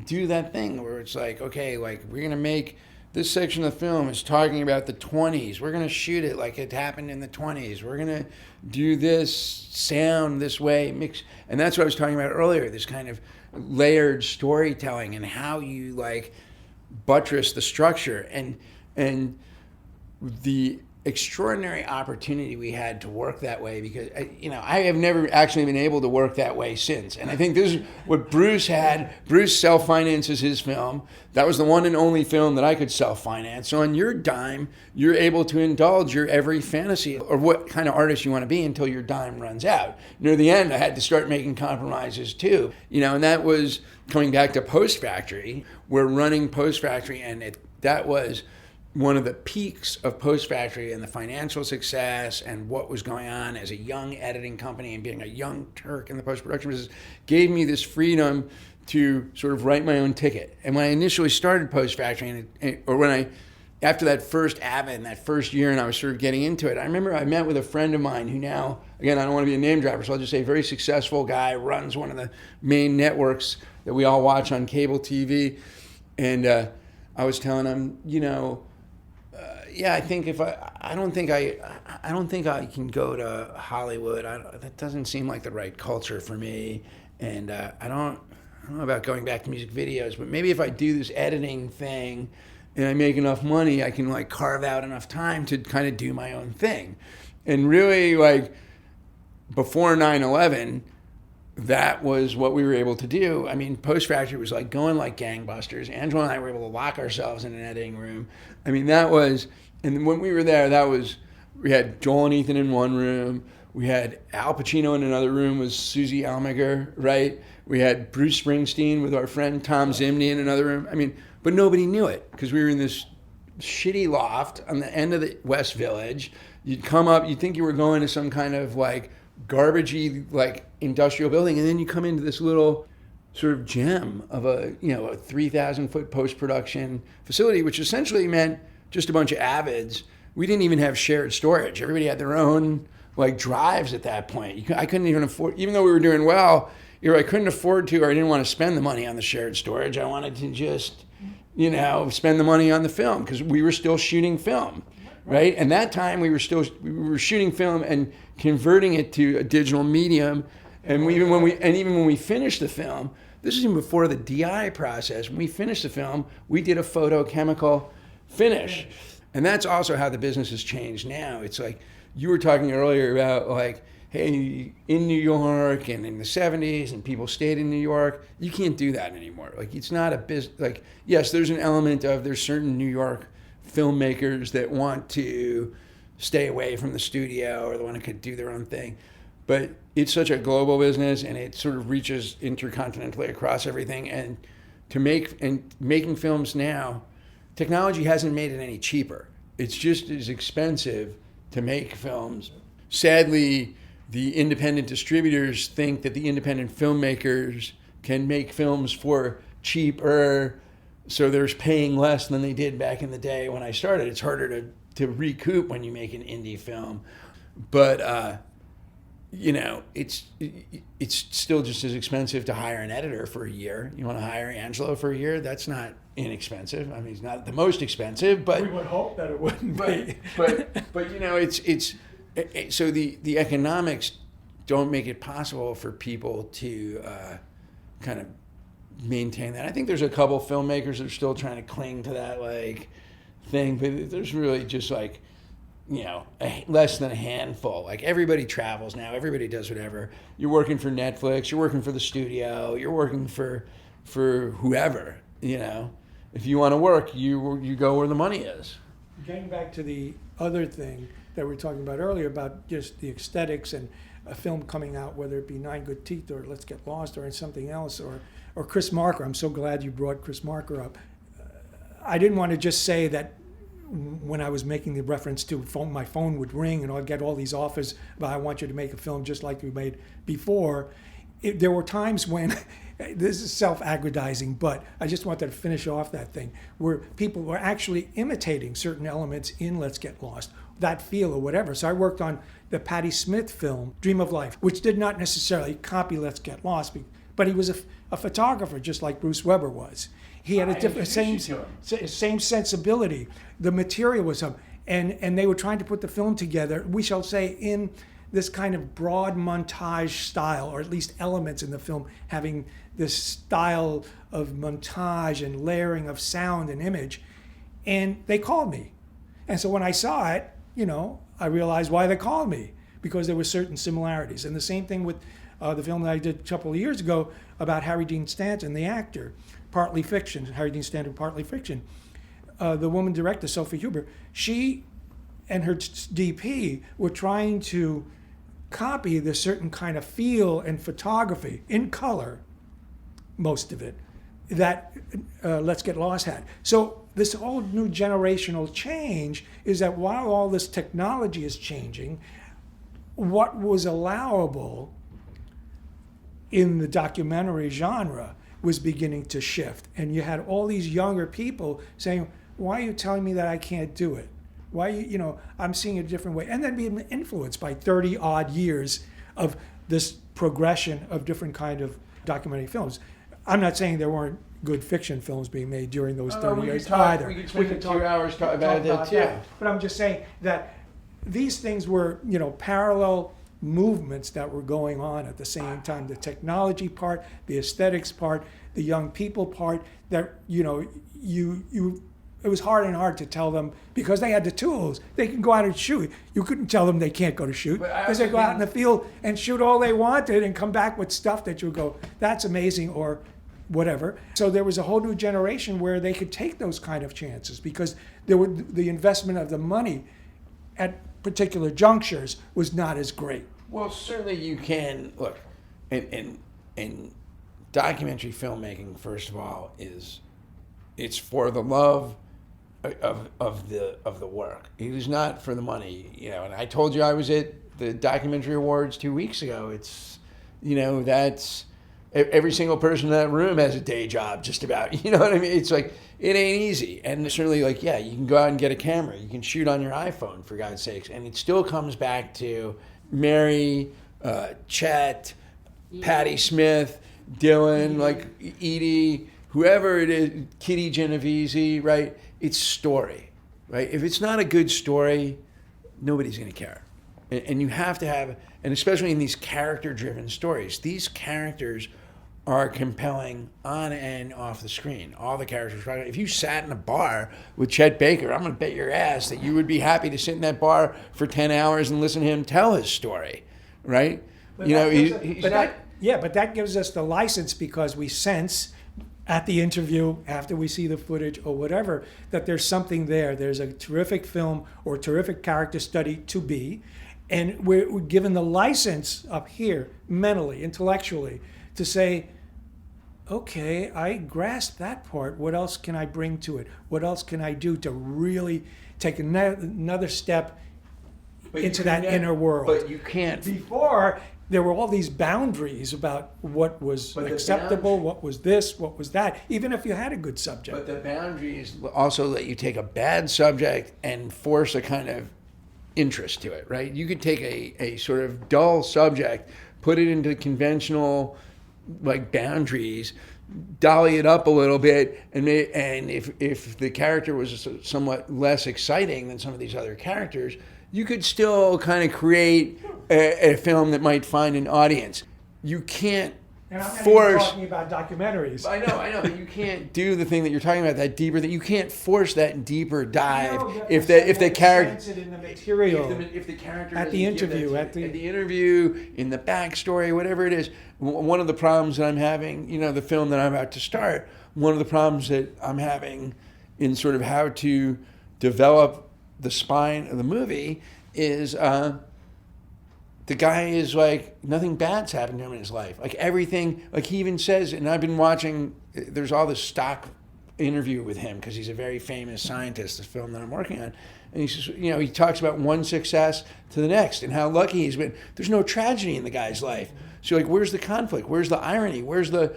S2: do that thing where it's like, okay, like we're gonna make this section of the film is talking about the 20s. We're gonna shoot it like it happened in the 20s. We're gonna do this sound this way, mix, and that's what I was talking about earlier. This kind of layered storytelling and how you like buttress the structure and the extraordinary opportunity we had to work that way, because I have never actually been able to work that way since. And I think this is what Bruce had. Bruce self-finances his film. That was the one and only film that I could self-finance. So on your dime, you're able to indulge your every fantasy or what kind of artist you want to be until your dime runs out. Near the end, I had to start making compromises too. And that was coming back to Post Factory. We're running Post Factory, and that was one of the peaks of Post Factory and the financial success and what was going on as a young editing company and being a young Turk in the post-production business gave me this freedom to sort of write my own ticket. And when I initially started Post Factory, after that first Avid and that first year and I was sort of getting into it, I remember I met with a friend of mine who now, again, I don't want to be a name dropper, so I'll just say very successful guy, runs one of the main networks that we all watch on cable TV. And I was telling him, I think I don't think I can go to Hollywood. That doesn't seem like the right culture for me, and I don't know about going back to music videos. But maybe if I do this editing thing and I make enough money, I can like carve out enough time to kind of do my own thing. And really, like before 9/11, that was what we were able to do. I mean, Post Factory was like going like gangbusters. Angelo and I were able to lock ourselves in an editing room. I mean, that was, and when we were there, we had Joel and Ethan in one room. We had Al Pacino in another room with Susie Almager, right? We had Bruce Springsteen with our friend Tom Zimney in another room. I mean, but nobody knew it because we were in this shitty loft on the end of the West Village. You'd come up, you'd think you were going to some kind of like garbagey like industrial building, and then you come into this little sort of gem of a 3,000 foot post-production facility, which essentially meant just a bunch of avids. We didn't even have shared storage. Everybody had their own like drives at that point. I couldn't even afford, even though we were doing well, I couldn't afford to, or I didn't want to spend the money on the shared storage. I wanted to just, spend the money on the film because we were still shooting film, right? And that time we were shooting film and converting it to a digital medium. And even when we finished the film, this is even before the DI process. When we finished the film, we did a photochemical finish. And that's also how the business has changed now. It's like, you were talking earlier about like, hey, in New York and in the 70s and people stayed in New York, you can't do that anymore. Like, it's not a business. Like, yes, there's an element of there's certain New York filmmakers that want to stay away from the studio or they want to do their own thing. But it's such a global business and it sort of reaches intercontinentally across everything. And making films now, technology hasn't made it any cheaper. It's just as expensive to make films. Sadly, the independent distributors think that the independent filmmakers can make films for cheaper, so they're paying less than they did back in the day when I started. It's harder to recoup when you make an indie film. But, it's still just as expensive to hire an editor for a year. You want to hire Angelo for a year? That's not inexpensive. I mean, he's not the most expensive, but
S3: we would hope that it wouldn't be.
S2: It's so the economics don't make it possible for people to kind of maintain that. I think there's a couple filmmakers that are still trying to cling to that like thing, but there's really just like, less than a handful. Like, everybody travels now. Everybody does whatever. You're working for Netflix. You're working for the studio. You're working for whoever. If you want to work, you go where the money is.
S3: Getting back to the other thing that we were talking about earlier about just the aesthetics and a film coming out, whether it be Nine Good Teeth or Let's Get Lost or something else, or Chris Marker. I'm so glad you brought Chris Marker up. I didn't want to just say that when I was making the reference to my phone would ring and I'd get all these offers about I want you to make a film just like we made before. There were times when, this is self-aggrandizing, but I just wanted to finish off that thing, where people were actually imitating certain elements in Let's Get Lost, that feel or whatever. So I worked on the Patti Smith film, Dream of Life, which did not necessarily copy Let's Get Lost, but he was a photographer just like Bruce Weber was. He had a different, same sensibility. The material was him. And they were trying to put the film together, we shall say, in this kind of broad montage style, or at least elements in the film having this style of montage and layering of sound and image. And they called me. And so when I saw it, I realized why they called me, because there were certain similarities. And the same thing with the film that I did a couple of years ago about Harry Dean Stanton, the actor, partly fiction, Harry Dean Stanton, partly fiction. The woman director, Sophie Huber, she and her DP were trying to copy the certain kind of feel and photography in color, most of it, that Let's Get Lost had. So this whole new generational change is that while all this technology is changing, what was allowable in the documentary genre was beginning to shift. And you had all these younger people saying, why are you telling me that I can't do it? Why, I'm seeing it a different way. And then being influenced by 30 odd years of this progression of different kind of documentary films. I'm not saying there weren't good fiction films being made during those 30 years either.
S2: We could spend 2 hours talking about that too.
S3: But I'm just saying that these things were, parallel movements that were going on at the same time. The technology part, the aesthetics part, the young people part, that, you it was hard and hard to tell them, because they had the tools. They can go out and shoot. You couldn't tell them they can't go to shoot, because they go out in the field and shoot all they wanted and come back with stuff that you would go, that's amazing, or whatever. So there was a whole new generation where they could take those kind of chances, because there were the investment of the money at particular junctures was not as great.
S2: Well, certainly you can look, and documentary filmmaking, first of all, it's for the love of the work. It is not for the money, And I told you I was at the documentary awards 2 weeks ago. It's, that's every single person in that room has a day job, just about. You know what I mean? It's like, it ain't easy. And certainly, like, yeah, you can go out and get a camera. You can shoot on your iPhone, for God's sakes. And it still comes back to Mary, Chet, Patti Smith, Dylan, like Edie, whoever it is, Kitty Genovese, right? It's story, right? If it's not a good story, nobody's going to care. And you have to have, and especially in these character-driven stories, these characters are compelling on and off the screen. All the characters. If you sat in a bar with Chet Baker, I'm going to bet your ass that you would be happy to sit in that bar for 10 hours and listen to him tell his story, right?
S3: But that gives us the license, because we sense at the interview, after we see the footage or whatever, that there's something there. There's a terrific film or terrific character study to be. And we're given the license up here, mentally, intellectually, to say, okay, I grasp that part. What else can I bring to it? What else can I do to really take another step into that inner world?
S2: But you can't.
S3: Before, there were all these boundaries about what was acceptable, what was this, what was that, even if you had a good subject.
S2: But the boundaries also let you take a bad subject and force a kind of interest to it, right? You could take a sort of dull subject, put it into conventional like boundaries, dolly it up a little bit, and if the character was somewhat less exciting than some of these other characters, you could still kind of create a film that might find an audience. You can't
S3: and I'm
S2: force.
S3: Talking about documentaries.
S2: I know, but you can't do the thing that you're talking about, that deeper. That you can't force that deeper dive if the character
S3: in the material,
S2: if the character
S3: at the interview, at the
S2: interview, in the backstory, whatever it is. One of the problems that I'm having, the film that I'm about to start, one of the problems that I'm having in sort of how to develop the spine of the movie is the guy is like, nothing bad's happened to him in his life. Like everything, like he even says, and I've been watching, there's all this stock interview with him because he's a very famous scientist, the film that I'm working on. And he says, he talks about one success to the next and how lucky he's been. There's no tragedy in the guy's life. So like, where's the conflict? Where's the irony? What's the,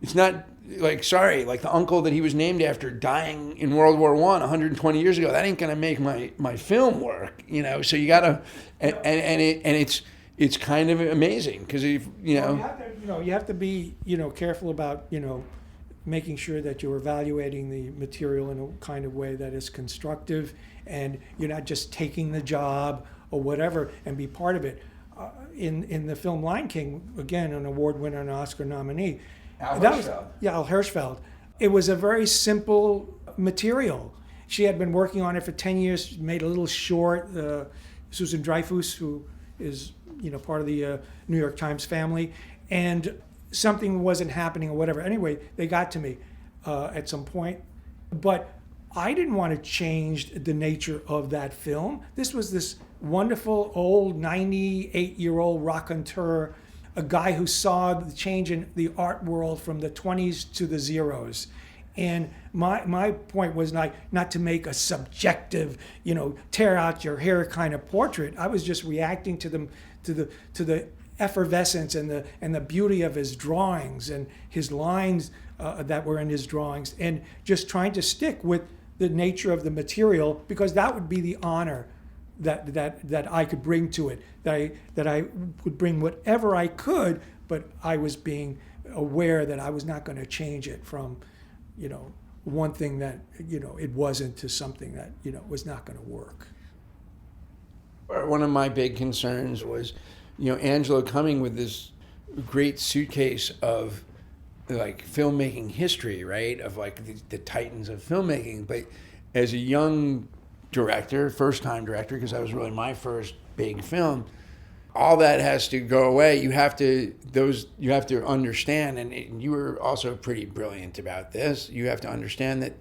S2: it's not like, sorry, like the uncle that he was named after dying in World War I 120 years ago, that ain't gonna make my film work, so you gotta, and it's kind of amazing because if,
S3: you have to be, careful about, making sure that you're evaluating the material in a kind of way that is constructive and you're not just taking the job or whatever and be part of it. In the film Lion King, again, an award winner and Oscar nominee,
S2: Al Hirschfeld.
S3: Al Hirschfeld. It was a very simple material. She had been working on it for 10 years, made a little short. Susan Dreyfus, who is part of the New York Times family, and something wasn't happening or whatever. Anyway, they got to me at some point, but I didn't want to change the nature of that film. This was this wonderful old 98-year-old raconteur, a guy who saw the change in the art world from the 20s to the zeros. And my point was not to make a subjective, tear out your hair kind of portrait. I was just reacting to the effervescence and the beauty of his drawings and his lines that were in his drawings, and just trying to stick with the nature of the material, because that would be the honor that I could bring to it, that I would bring whatever I could, but I was being aware that I was not going to change it from, one thing that, it wasn't, to something that, was not going to work.
S2: One of my big concerns was, Angelo coming with this great suitcase of like filmmaking history, right? Of like the titans of filmmaking. But as a young director, first-time director, because that was really my first big film, all that has to go away. You have to understand, and you were also pretty brilliant about this. You have to understand that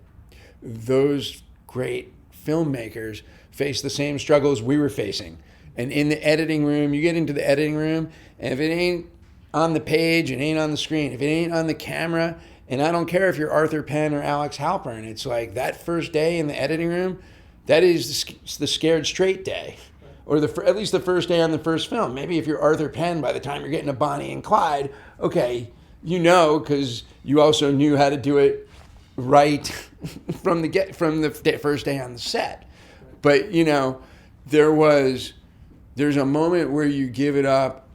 S2: those great filmmakers face the same struggles we were facing. And in the editing room, you get into the editing room, and if it ain't on the page, it ain't on the screen. If it ain't on the camera, and I don't care if you're Arthur Penn or Alex Halpern, it's like that first day in the editing room, that is the scared straight day. Or at least the first day on the first film. Maybe if you're Arthur Penn, by the time you're getting to Bonnie and Clyde, okay, you know, because you also knew how to do it right from the first day on the set. But, you know, there's a moment where you give it up,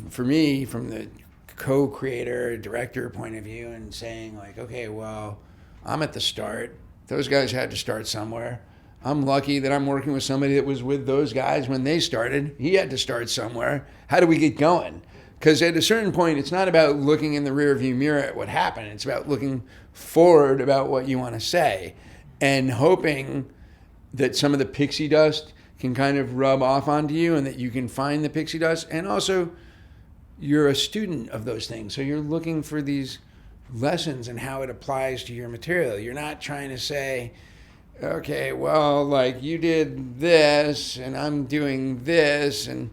S2: for me, from the co-creator, director point of view, and saying like, okay, well, I'm at the start. Those guys had to start somewhere. I'm lucky that I'm working with somebody that was with those guys when they started. He had to start somewhere. How do we get going? Because at a certain point, it's not about looking in the rearview mirror at what happened. It's about looking forward about what you want to say and hoping that some of the pixie dust can kind of rub off onto you and that you can find the pixie dust. And also, you're a student of those things. So you're looking for these lessons and how it applies to your material. You're not trying to say, okay, well, like you did this and I'm doing this and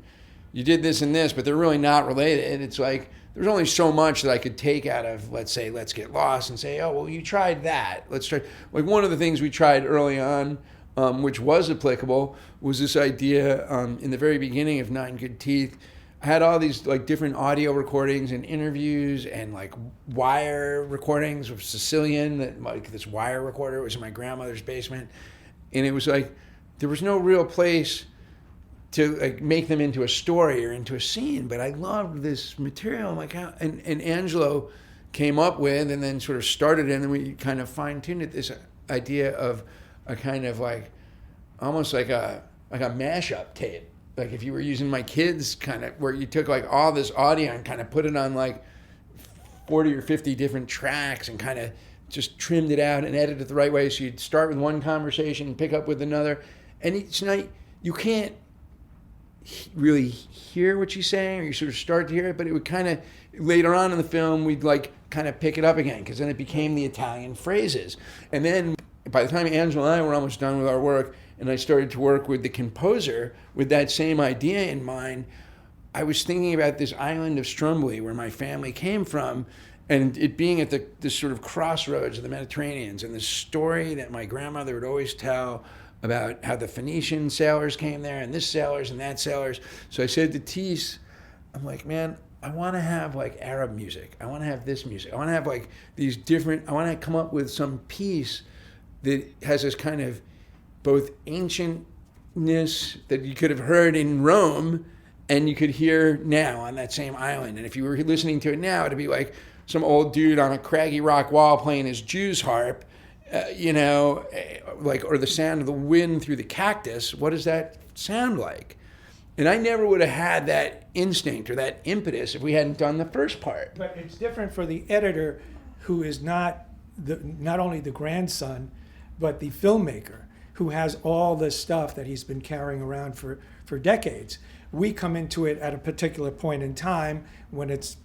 S2: you did this and this, but they're really not related. It's like there's only so much that I could take out of, let's say, Let's Get Lost and say, oh, well, you tried that. Let's try. Like one of the things we tried early on, which was applicable, was this idea in the very beginning of Nine Good Teeth. I had all these like different audio recordings and interviews and like wire recordings with Sicilian, that like this wire recorder was in my grandmother's basement. And it was like, there was no real place to like make them into a story or into a scene, but I loved this material. I'm like, how, and Angelo came up with and then sort of started it, and then we kind of fine-tuned it, this idea of a kind of like, almost like a mashup tape. Like if you were using my kids kind of, where you took like all this audio and kind of put it on like 40 or 50 different tracks and kind of just trimmed it out and edited it the right way. So you'd start with one conversation and pick up with another. And each night you can't really hear what she's saying, or you sort of start to hear it, but it would kind of, later on in the film, we'd like kind of pick it up again, because then it became the Italian phrases. And then by the time Angelo and I were almost done with our work, and I started to work with the composer with that same idea in mind, I was thinking about this island of Stromboli where my family came from, and it being at this sort of crossroads of the Mediterranean, and the story that my grandmother would always tell about how the Phoenician sailors came there, and this sailors and that sailors. So I said to Tis, I'm like, man, I want to have like Arab music. I want to have this music. I want to have like these different, I want to come up with some piece that has this kind of both ancientness that you could have heard in Rome and you could hear now on that same island. And if you were listening to it now, it'd be like some old dude on a craggy rock wall playing his Jew's harp, like, or the sound of the wind through the cactus. What does that sound like? And I never would have had that instinct or that impetus if we hadn't done the first part.
S3: But it's different for the editor, who is not only the grandson, but the filmmaker, who has all this stuff that he's been carrying around for decades. We come into it at a particular point in time when it's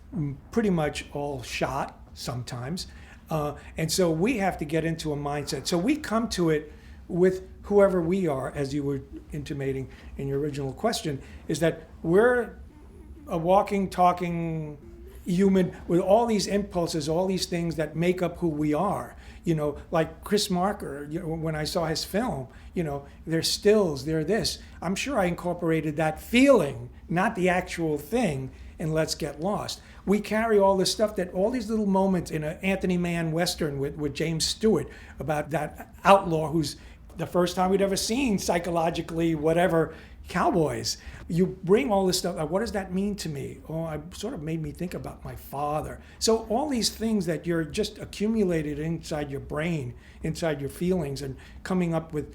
S3: pretty much all shot sometimes. And so we have to get into a mindset. So we come to it with whoever we are, as you were intimating in your original question, is that we're a walking, talking human with all these impulses, all these things that make up who we are. You know, like Chris Marker, when I saw his film, they're stills, they're this. I'm sure I incorporated that feeling, not the actual thing, in Let's Get Lost. We carry all this stuff, that all these little moments in an Anthony Mann Western with James Stewart, about that outlaw who's the first time we'd ever seen psychologically, whatever, cowboys. You bring all this stuff, what does that mean to me? Oh, it sort of made me think about my father. So all these things that you're just accumulated inside your brain, inside your feelings, and coming up with,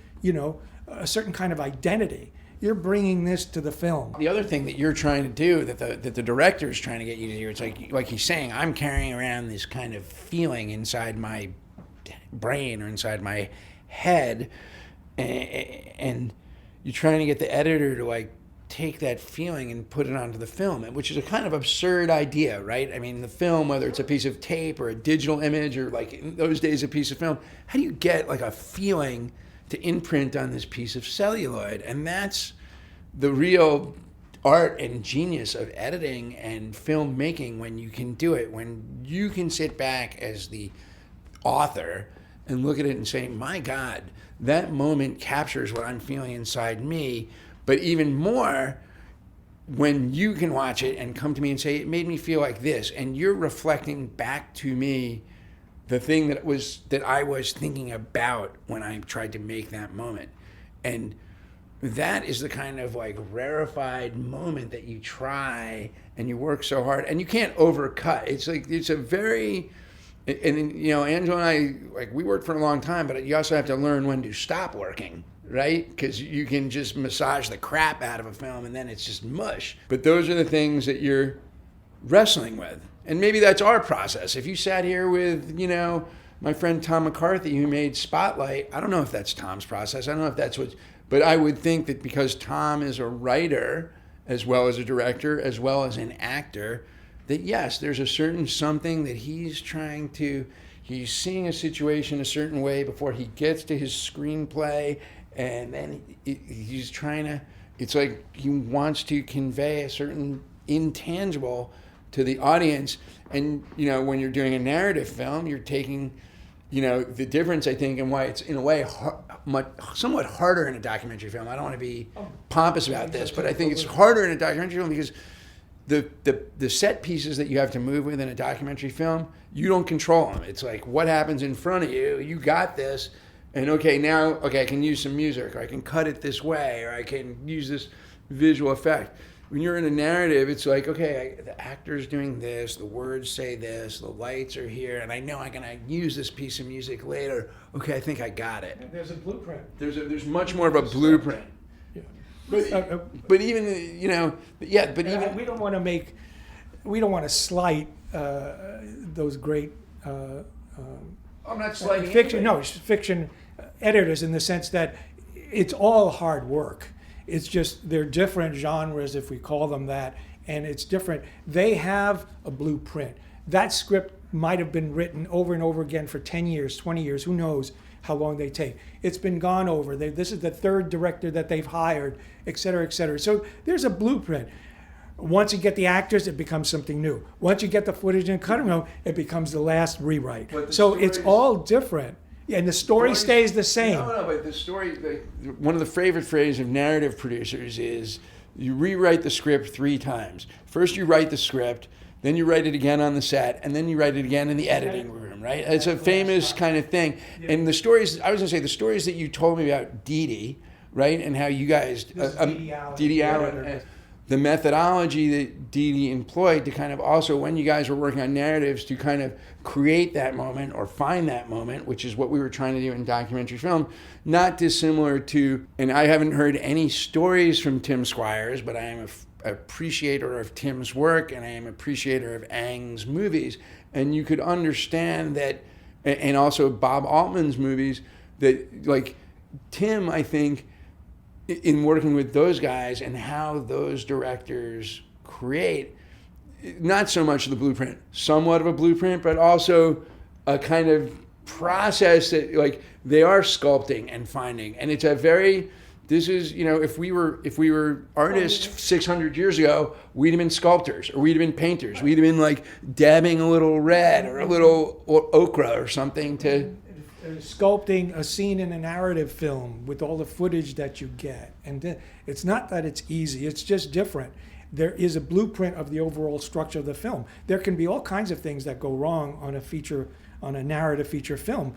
S3: a certain kind of identity. You're bringing this to the film.
S2: The other thing that you're trying to do, that the director is trying to get you to do, it's like he's saying, I'm carrying around this kind of feeling inside my brain or inside my head, and you're trying to get the editor to like take that feeling and put it onto the film, which is a kind of absurd idea, right? I mean, the film, whether it's a piece of tape or a digital image or like in those days a piece of film, how do you get like a feeling to imprint on this piece of celluloid? And that's the real art and genius of editing and filmmaking, when you can do it, when you can sit back as the author and look at it and say, my God, that moment captures what I'm feeling inside me. But even more, when you can watch it and come to me and say, it made me feel like this, and you're reflecting back to me the thing that I was thinking about when I tried to make that moment. And that is the kind of like rarefied moment that you try and you work so hard and you can't overcut. It's like, it's a very, and you know, Angelo and I, like, we worked for a long time, but you also have to learn when to stop working, right? Because you can just massage the crap out of a film and then it's just mush. But those are the things that you're wrestling with. And maybe that's our process. If you sat here with, you know, my friend Tom McCarthy, who made Spotlight, I don't know if that's Tom's process. I don't know if that's what, but I would think that because Tom is a writer as well as a director, as well as an actor, that yes, there's a certain something that he's seeing a situation a certain way before he gets to his screenplay, and then he's trying to, it's like he wants to convey a certain intangible to the audience. And, you know, when you're doing a narrative film, you're taking, you know, the difference, I think, and why it's in a way somewhat harder in a documentary film. I don't want to be pompous about this, but I think it's harder in a documentary film because the set pieces that you have to move with in a documentary film, you don't control them. It's like what happens in front of you, you got this, and now I can use some music, or I can cut it this way, or I can use this visual effect. When you're in a narrative, it's like, okay, the actor's doing this, the words say this, the lights are here, and I know I'm going to use this piece of music later. Okay, I think I got it.
S3: And there's a blueprint.
S2: There's much more of a blueprint.
S3: Yeah.
S2: But even, you know, yeah, but even...
S3: We don't want to slight those great...
S2: I'm not slighting
S3: fiction.
S2: anybody.
S3: No, it's fiction editors in the sense that it's all hard work. It's just they're different genres, if we call them that, and it's different. They have a blueprint. That script might have been written over and over again for 10 years, 20 years, who knows how long they take. It's been gone over. This is the third director that they've hired, et cetera, et cetera. So there's a blueprint. Once you get the actors, it becomes something new. Once you get the footage in cutting room, it becomes the last rewrite. So it's all different. Yeah, and the story stays the same.
S2: No, but the story, one of the favorite phrases of narrative producers is you rewrite the script 3 times. First you write the script, then you write it again on the set, and then you write it again in the editing room, right? It's a famous kind of thing. Yeah. And the stories, I was going to say, the stories that you told me about Dee Dee, right? And how you guys, Dee Dee Allen, the methodology that Dee Dee employed to kind of also, when you guys were working on narratives, to kind of create that moment or find that moment, which is what we were trying to do in documentary film, not dissimilar to, and I haven't heard any stories from Tim Squires, but I am an appreciator of Tim's work and I am an appreciator of Ang's movies. And you could understand that, and also Bob Altman's movies, that like Tim, I think, in working with those guys and how those directors create, not so much the blueprint, somewhat of a blueprint, but also a kind of process that like they are sculpting and finding. And it's a very, this is, you know, if we were artists 600 years ago, we'd have been sculptors or we'd have been painters. We'd have been like dabbing a little red or a little ochre or something to...
S3: Sculpting a scene in a narrative film with all the footage that you get. And it's not that it's easy, it's just different. There is a blueprint of the overall structure of the film. There can be all kinds of things that go wrong on a narrative feature film.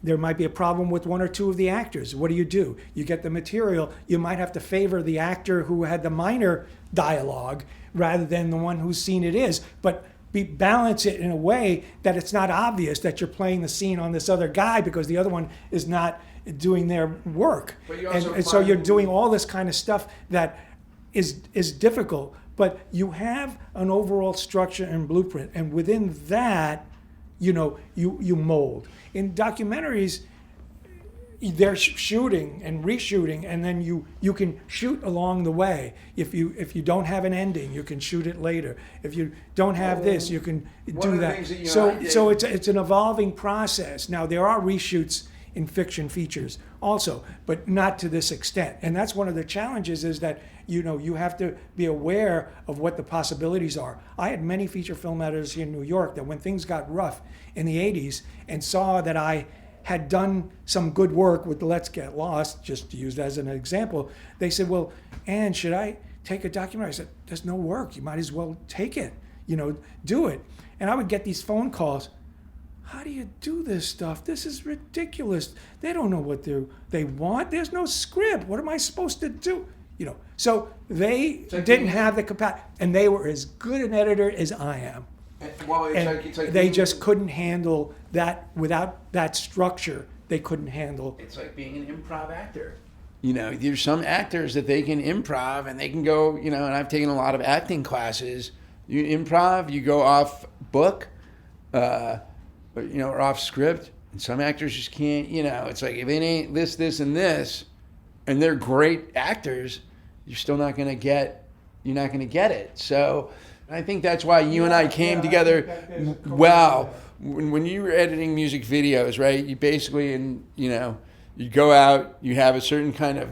S3: There might be a problem with 1 or 2 of the actors. What do? You get the material, you might have to favor the actor who had the minor dialogue rather than the one whose scene it is. But balance it in a way that it's not obvious that you're playing the scene on this other guy because the other one is not doing their work. And so you're doing all this kind of stuff that is difficult, but you have an overall structure and blueprint, and within that, you mold. In documentaries, they're shooting and reshooting, and then you can shoot along the way. If you don't have an ending, you can shoot it later. If you don't have this, you can do that. So it's an evolving process. Now there are reshoots in fiction features also, but not to this extent. And that's one of the challenges, is that you have to be aware of what the possibilities are. I had many feature film editors here in New York that when things got rough in the 80s and saw that I had done some good work with Let's Get Lost, just to use that as an example, they said, well, Ann, should I take a documentary? I said, there's no work. You might as well take it, do it. And I would get these phone calls. How do you do this stuff? This is ridiculous. They don't know what they want. There's no script. What am I supposed to do? So they didn't have the capacity, and they were as good an editor as I am.
S2: Well,
S3: they just couldn't handle that. Without that structure, they couldn't handle.
S2: It's like being an improv actor. There's some actors that they can improv and they can go, and I've taken a lot of acting classes. You improv, you go off book, or off script, and some actors just can't, it's like, if it ain't this, and this, and they're great actors, you're still not going to get it. So I think that's why you and I came together well. When you were editing music videos, right, you basically, you go out, you have a certain kind of,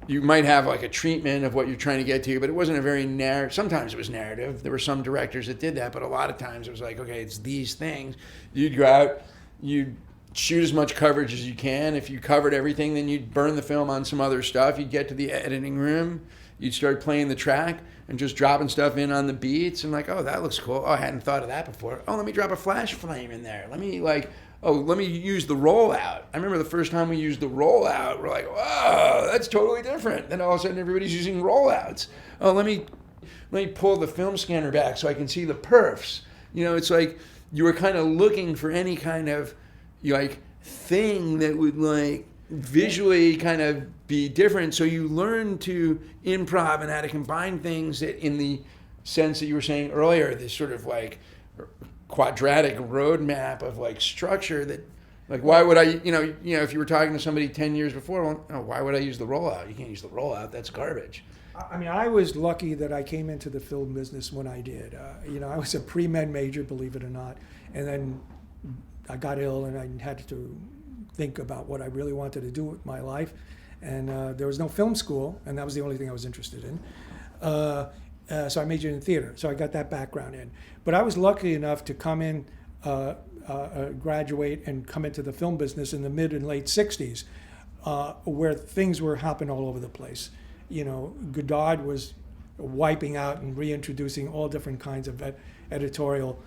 S2: you might have like a treatment of what you're trying to get to, but it wasn't a very narrative. Sometimes it was narrative. There were some directors that did that, but a lot of times it was like, okay, it's these things. You'd go out, you'd shoot as much coverage as you can. If you covered everything, then you'd burn the film on some other stuff. You'd get to the editing room, you'd start playing the track and just dropping stuff in on the beats and like, oh, that looks cool. Oh, I hadn't thought of that before. Oh, let me drop a flash flame in there. Let me use the rollout. I remember the first time we used the rollout, we're like, whoa, that's totally different. Then all of a sudden everybody's using rollouts. Oh, let me pull the film scanner back so I can see the perfs. It's like you were kind of looking for any kind of thing that would visually kind of be different. So you learn to improv and how to combine things that, in the sense that you were saying earlier, this sort of quadratic roadmap of structure that, why would I, if you were talking to somebody 10 years before, well, why would I use the rollout? You can't use the rollout. That's garbage.
S3: I mean, I was lucky that I came into the film business when I did. I was a pre-med major, believe it or not, and then I got ill and I had to think about what I really wanted to do with my life. And there was no film school, and that was the only thing I was interested in. So I majored in theater, so I got that background in. But I was lucky enough to come in, graduate and come into the film business in the mid and late 60s, where things were happening all over the place. Godard was wiping out and reintroducing all different kinds of editorial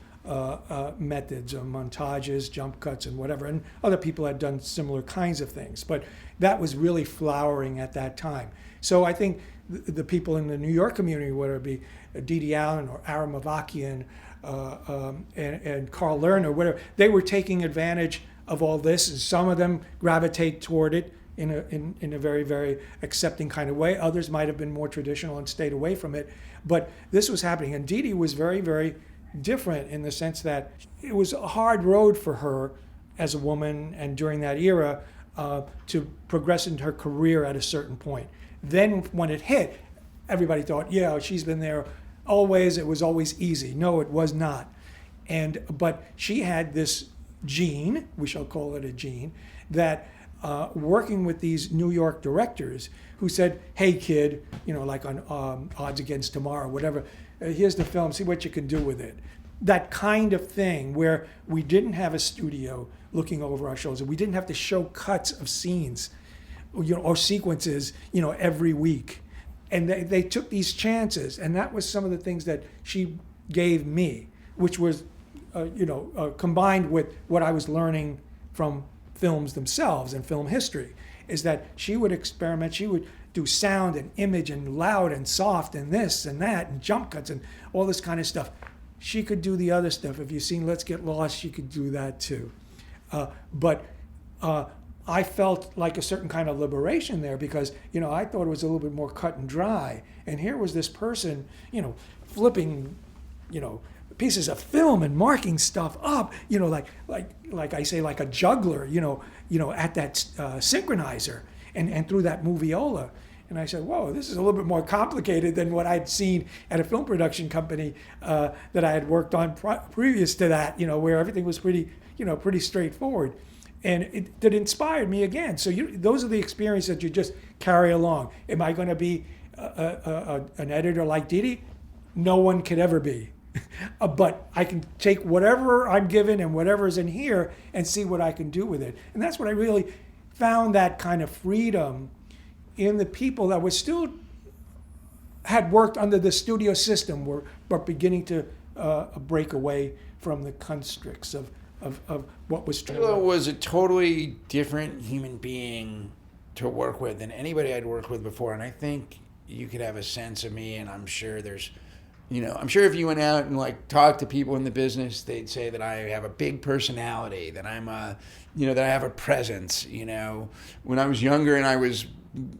S3: methods, montages, jump cuts, and whatever. And other people had done similar kinds of things. But that was really flowering at that time. So I think the people in the New York community, whether it be Didi Allen or Aram Avakian and Carl Lerner, whatever, they were taking advantage of all this. And some of them gravitate toward it in a very, very accepting kind of way. Others might have been more traditional and stayed away from it. But this was happening. And Didi was very, very different in the sense that it was a hard road for her as a woman and during that era to progress in her career at a certain point. Then when it hit, everybody thought, yeah, she's been there always. It was always easy. No, it was not. But she had this gene, we shall call it a gene, that working with these New York directors who said, hey kid, like on Odds Against Tomorrow, whatever, here's the film, see what you can do with it. That kind of thing where we didn't have a studio looking over our shoulders. We didn't have to show cuts of scenes, or sequences, every week. And they took these chances, and that was some of the things that she gave me, which was, combined with what I was learning from films themselves and film history, is that she would experiment. She would do sound and image and loud and soft and this and that and jump cuts and all this kind of stuff. she could do the other stuff. If you've seen Let's Get Lost, she could do that too. But I felt like a certain kind of liberation there because, I thought it was a little bit more cut and dry. And here was this person, flipping, pieces of film and marking stuff up, like I say, like a juggler, at that synchronizer and through that moviola. And I said, whoa, this is a little bit more complicated than what I'd seen at a film production company that I had worked on previous to that, where everything was pretty straightforward. And it inspired me again. So those are the experiences that you just carry along. Am I going to be an editor like Didi? No one could ever be. But I can take whatever I'm given and whatever's in here and see what I can do with it. And that's what I really found, that kind of freedom in the people that were still had worked under the studio system, but beginning to break away from the constricts of what was true.
S2: Angelo was a totally different human being to work with than anybody I'd worked with before, and I think you could have a sense of me, and I'm sure there's, I'm sure if you went out and talked to people in the business, they'd say that I have a big personality, that I'm that I have a presence. When I was younger and I was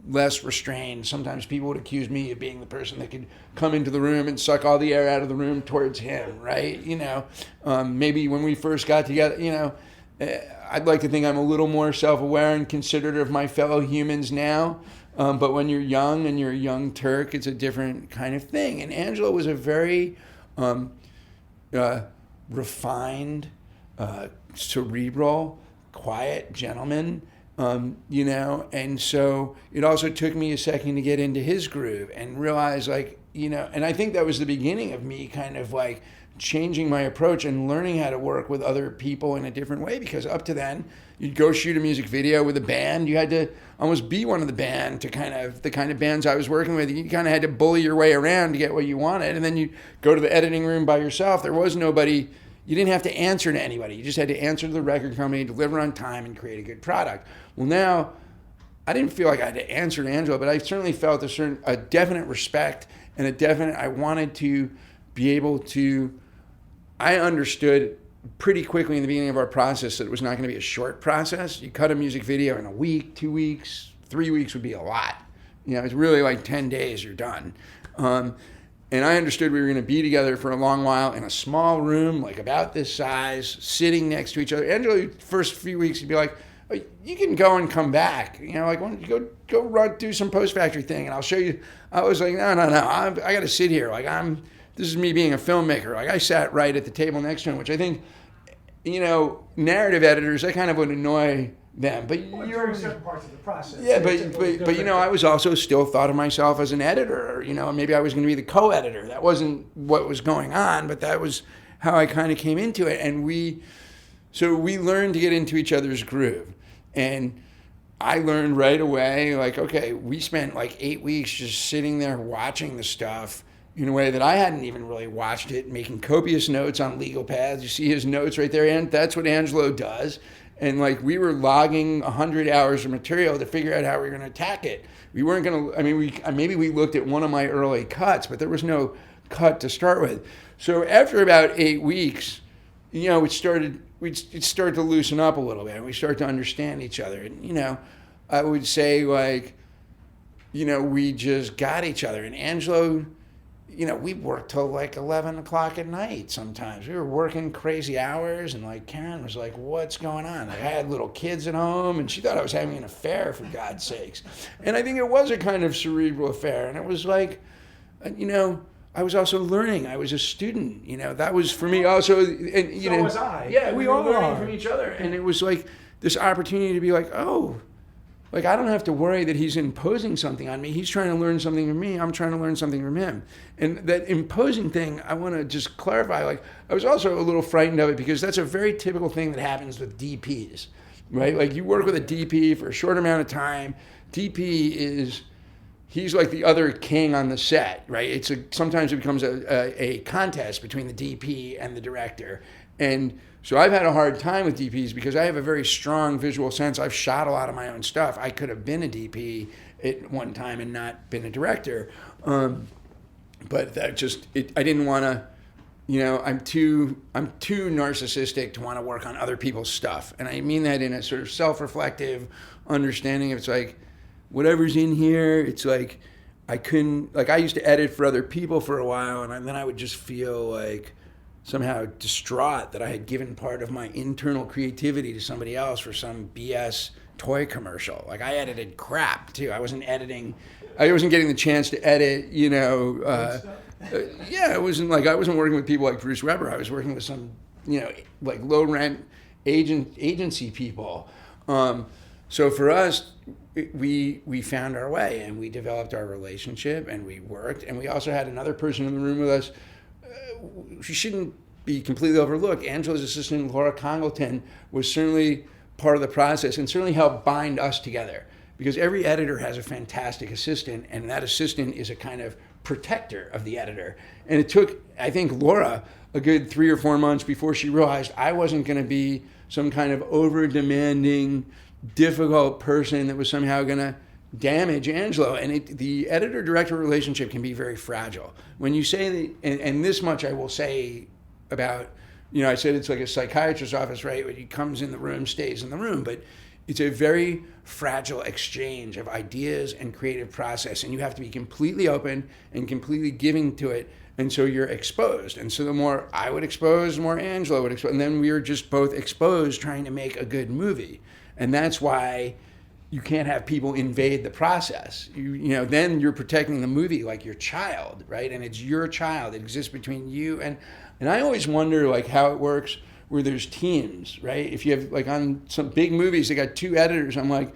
S2: less restrained, sometimes people would accuse me of being the person that could come into the room and suck all the air out of the room towards him, right? Maybe when we first got together, I'd like to think I'm a little more self-aware and considerate of my fellow humans now. But when you're young and you're a young Turk, it's a different kind of thing. And Angelo was a very refined, cerebral, quiet gentleman. And so it also took me a second to get into his groove and realize and I think that was the beginning of me kind of changing my approach and learning how to work with other people in a different way, because up to then you'd go shoot a music video with a band. You had to almost be one of the band to the kind of bands I was working with. You kind of had to bully your way around to get what you wanted. And then you go to the editing room by yourself. There was nobody. You didn't have to answer to anybody. You just had to answer to the record company, deliver on time, and create a good product. Well, now, I didn't feel like I had to answer to Angelo, but I certainly felt a definite respect and I wanted to be able to, I understood pretty quickly in the beginning of our process that it was not going to be a short process. You cut a music video in a week, 2 weeks, 3 weeks would be a lot. It's really 10 days, you're done. And I understood we were going to be together for a long while in a small room, about this size, sitting next to each other. Angelo, the first few weeks, he'd be like, oh, you can go and come back. Why don't you go run, do some post-factory thing, and I'll show you. I was like, no, I got to sit here. This is me being a filmmaker. I sat right at the table next to him, which I think, narrative editors, that kind of would annoy them. But
S3: during certain parts of the process.
S2: Yeah, but I was also still thought of myself as an editor. Maybe I was going to be the co-editor. That wasn't what was going on, but that was how I kind of came into it. And we learned to get into each other's groove. And I learned right away, okay, we spent 8 weeks just sitting there watching the stuff in a way that I hadn't even really watched it, making copious notes on legal pads. You see his notes right there, and that's what Angelo does. And we were logging 100 hours of material to figure out how we were going to attack it. We weren't going to, maybe we looked at one of my early cuts, but there was no cut to start with. So after about 8 weeks, it started to loosen up a little bit, and we started to understand each other. And, I would say we just got each other. And Angelo, we worked till 11 o'clock at night sometimes. We were working crazy hours, and Karen was like, what's going on? I had little kids at home, and she thought I was having an affair, for God's sakes. And I think it was a kind of cerebral affair. And it was I was also learning. I was a student, that was for me also. And,
S3: so was I.
S2: Yeah, we all learning from each other. And it was this opportunity to be I don't have to worry that he's imposing something on me. He's trying to learn something from me. I'm trying to learn something from him. And that imposing thing, I want to just clarify. I was also a little frightened of it because that's a very typical thing that happens with DPs, right? You work with a DP for a short amount of time. DP he's like the other king on the set, right? Sometimes it becomes a contest between the DP and the director. And so I've had a hard time with DPs because I have a very strong visual sense. I've shot a lot of my own stuff. I could have been a DP at one time and not been a director. But that I didn't want to, I'm too narcissistic to want to work on other people's stuff. And I mean that in a sort of self-reflective understanding of, it's like, whatever's in here, it's like, I used to edit for other people for a while, and then I would just feel like somehow distraught that I had given part of my internal creativity to somebody else for some BS toy commercial. Like, I edited crap too. I wasn't getting the chance to edit, it wasn't like I wasn't working with people like Bruce Weber. I was working with some, like low rent agency people. So for us, we found our way, and we developed our relationship, and we worked, and we also had another person in the room with us. She shouldn't be completely overlooked. Angelo's assistant, Laura Congleton, was certainly part of the process and certainly helped bind us together, because every editor has a fantastic assistant, and that assistant is a kind of protector of the editor. And it took, I think, Laura a good 3 or 4 months before she realized I wasn't going to be some kind of over-demanding, difficult person that was somehow going to damage Angelo. And the editor-director relationship can be very fragile. When you say that, and this much I will say about, I said it's like a psychiatrist's office, right? When he comes in the room, stays in the room, but it's a very fragile exchange of ideas and creative process, and you have to be completely open and completely giving to it, and so you're exposed. And so the more I would expose, the more Angelo would expose, and then we were just both exposed trying to make a good movie. And that's why you can't have people invade the process. Then you're protecting the movie like your child, right? And it's your child. It exists between you and I always wonder like how it works where there's teams, right? If you have like on some big movies, they got 2 editors. I'm like,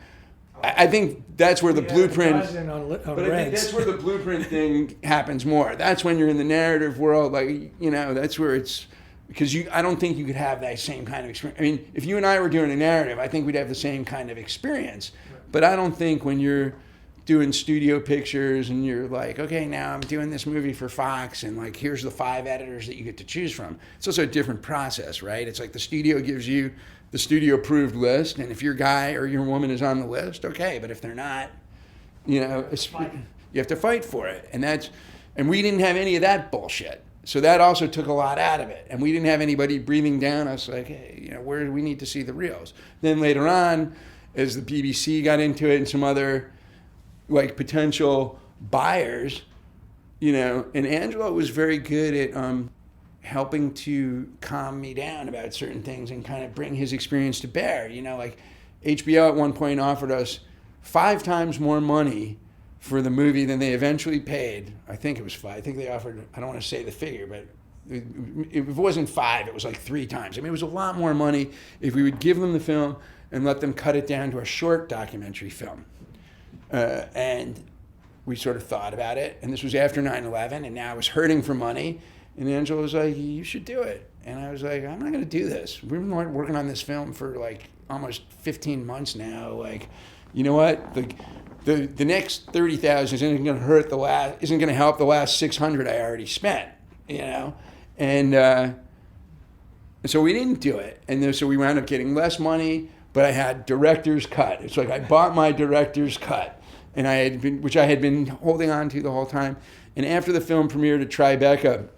S2: I think that's where the blueprint. I think that's where the blueprint thing happens more. That's when you're in the narrative world, like that's where it's. Because I don't think you could have that same kind of experience. I mean, if you and I were doing a narrative, I think we'd have the same kind of experience. But I don't think when you're doing studio pictures and you're like, okay, now I'm doing this movie for Fox, and like, here's the 5 editors that you get to choose from. It's also a different process, right? It's like the studio gives you the studio approved list, and if your guy or your woman is on the list, okay. But if they're not, you have to fight for it. And we didn't have any of that bullshit. So that also took a lot out of it. And we didn't have anybody breathing down us like, hey, where do we need to see the reels? Then later on, as the BBC got into it and some other like potential buyers, and Angelo was very good at helping to calm me down about certain things and kind of bring his experience to bear. Like HBO at one point offered us 5 times more money for the movie than they eventually paid. I think it was 5. I think they offered, I don't want to say the figure, but if it wasn't 5, it was like 3 times. I mean, it was a lot more money if we would give them the film and let them cut it down to a short documentary film. And we sort of thought about it, and this was after 9/11, and now I was hurting for money, and Angelo was like, you should do it. And I was like, I'm not going to do this. We've been working on this film for like almost 15 months now. Like, you know what? The next 30,000 isn't going to help the last 600 I already spent, and so we didn't do it, and so we wound up getting less money, but I had director's cut. It's like I bought my director's cut, and which I had been holding on to the whole time. And after the film premiered at Tribeca,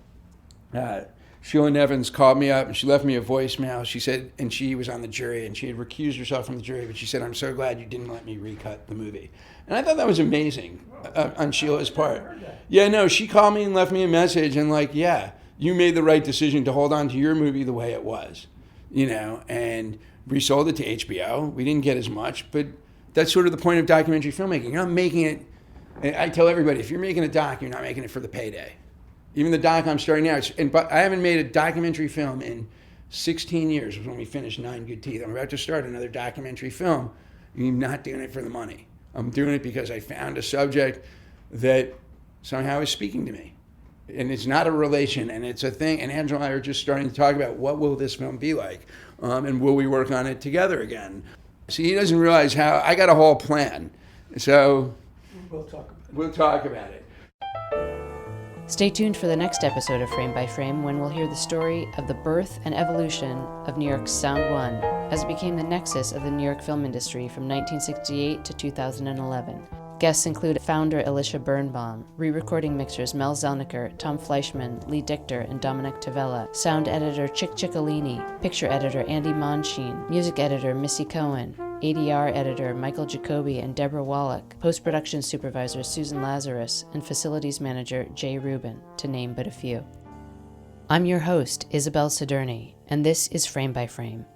S2: Sheila Nevins called me up and she left me a voicemail. She said, and she was on the jury and she had recused herself from the jury, but she said, I'm so glad you didn't let me recut the movie. And I thought that was amazing on Sheila's part. Yeah, no, she called me and left me a message and like, yeah, you made the right decision to hold on to your movie the way it was, and resold it to HBO. We didn't get as much, but that's sort of the point of documentary filmmaking. You're not making it, I tell everybody, if you're making a doc, you're not making it for the payday. Even the doc I'm starting now, but I haven't made a documentary film in 16 years when we finished 9 Good Teeth. I'm about to start another documentary film. I'm not doing it for the money. I'm doing it because I found a subject that somehow is speaking to me. And it's not a relation, and it's a thing. And Angelo and I are just starting to talk about what will this film be like, and will we work on it together again? See, he doesn't realize how I got a whole plan. So we'll talk about it.
S1: Stay tuned for the next episode of Frame by Frame, when we'll hear the story of the birth and evolution of New York's Sound One as it became the nexus of the New York film industry from 1968 to 2011. Guests include founder Alicia Birnbaum, re-recording mixers Mel Zelniker, Tom Fleischman, Lee Dichter, and Dominic Tavella, sound editor Chick Ciccolini, picture editor Andy Monsheen, music editor Missy Cohen, ADR editor Michael Jacoby and Deborah Wallach, post-production supervisor Susan Lazarus, and facilities manager Jay Rubin, to name but a few. I'm your host, Isabel Sadurni, and this is Frame by Frame.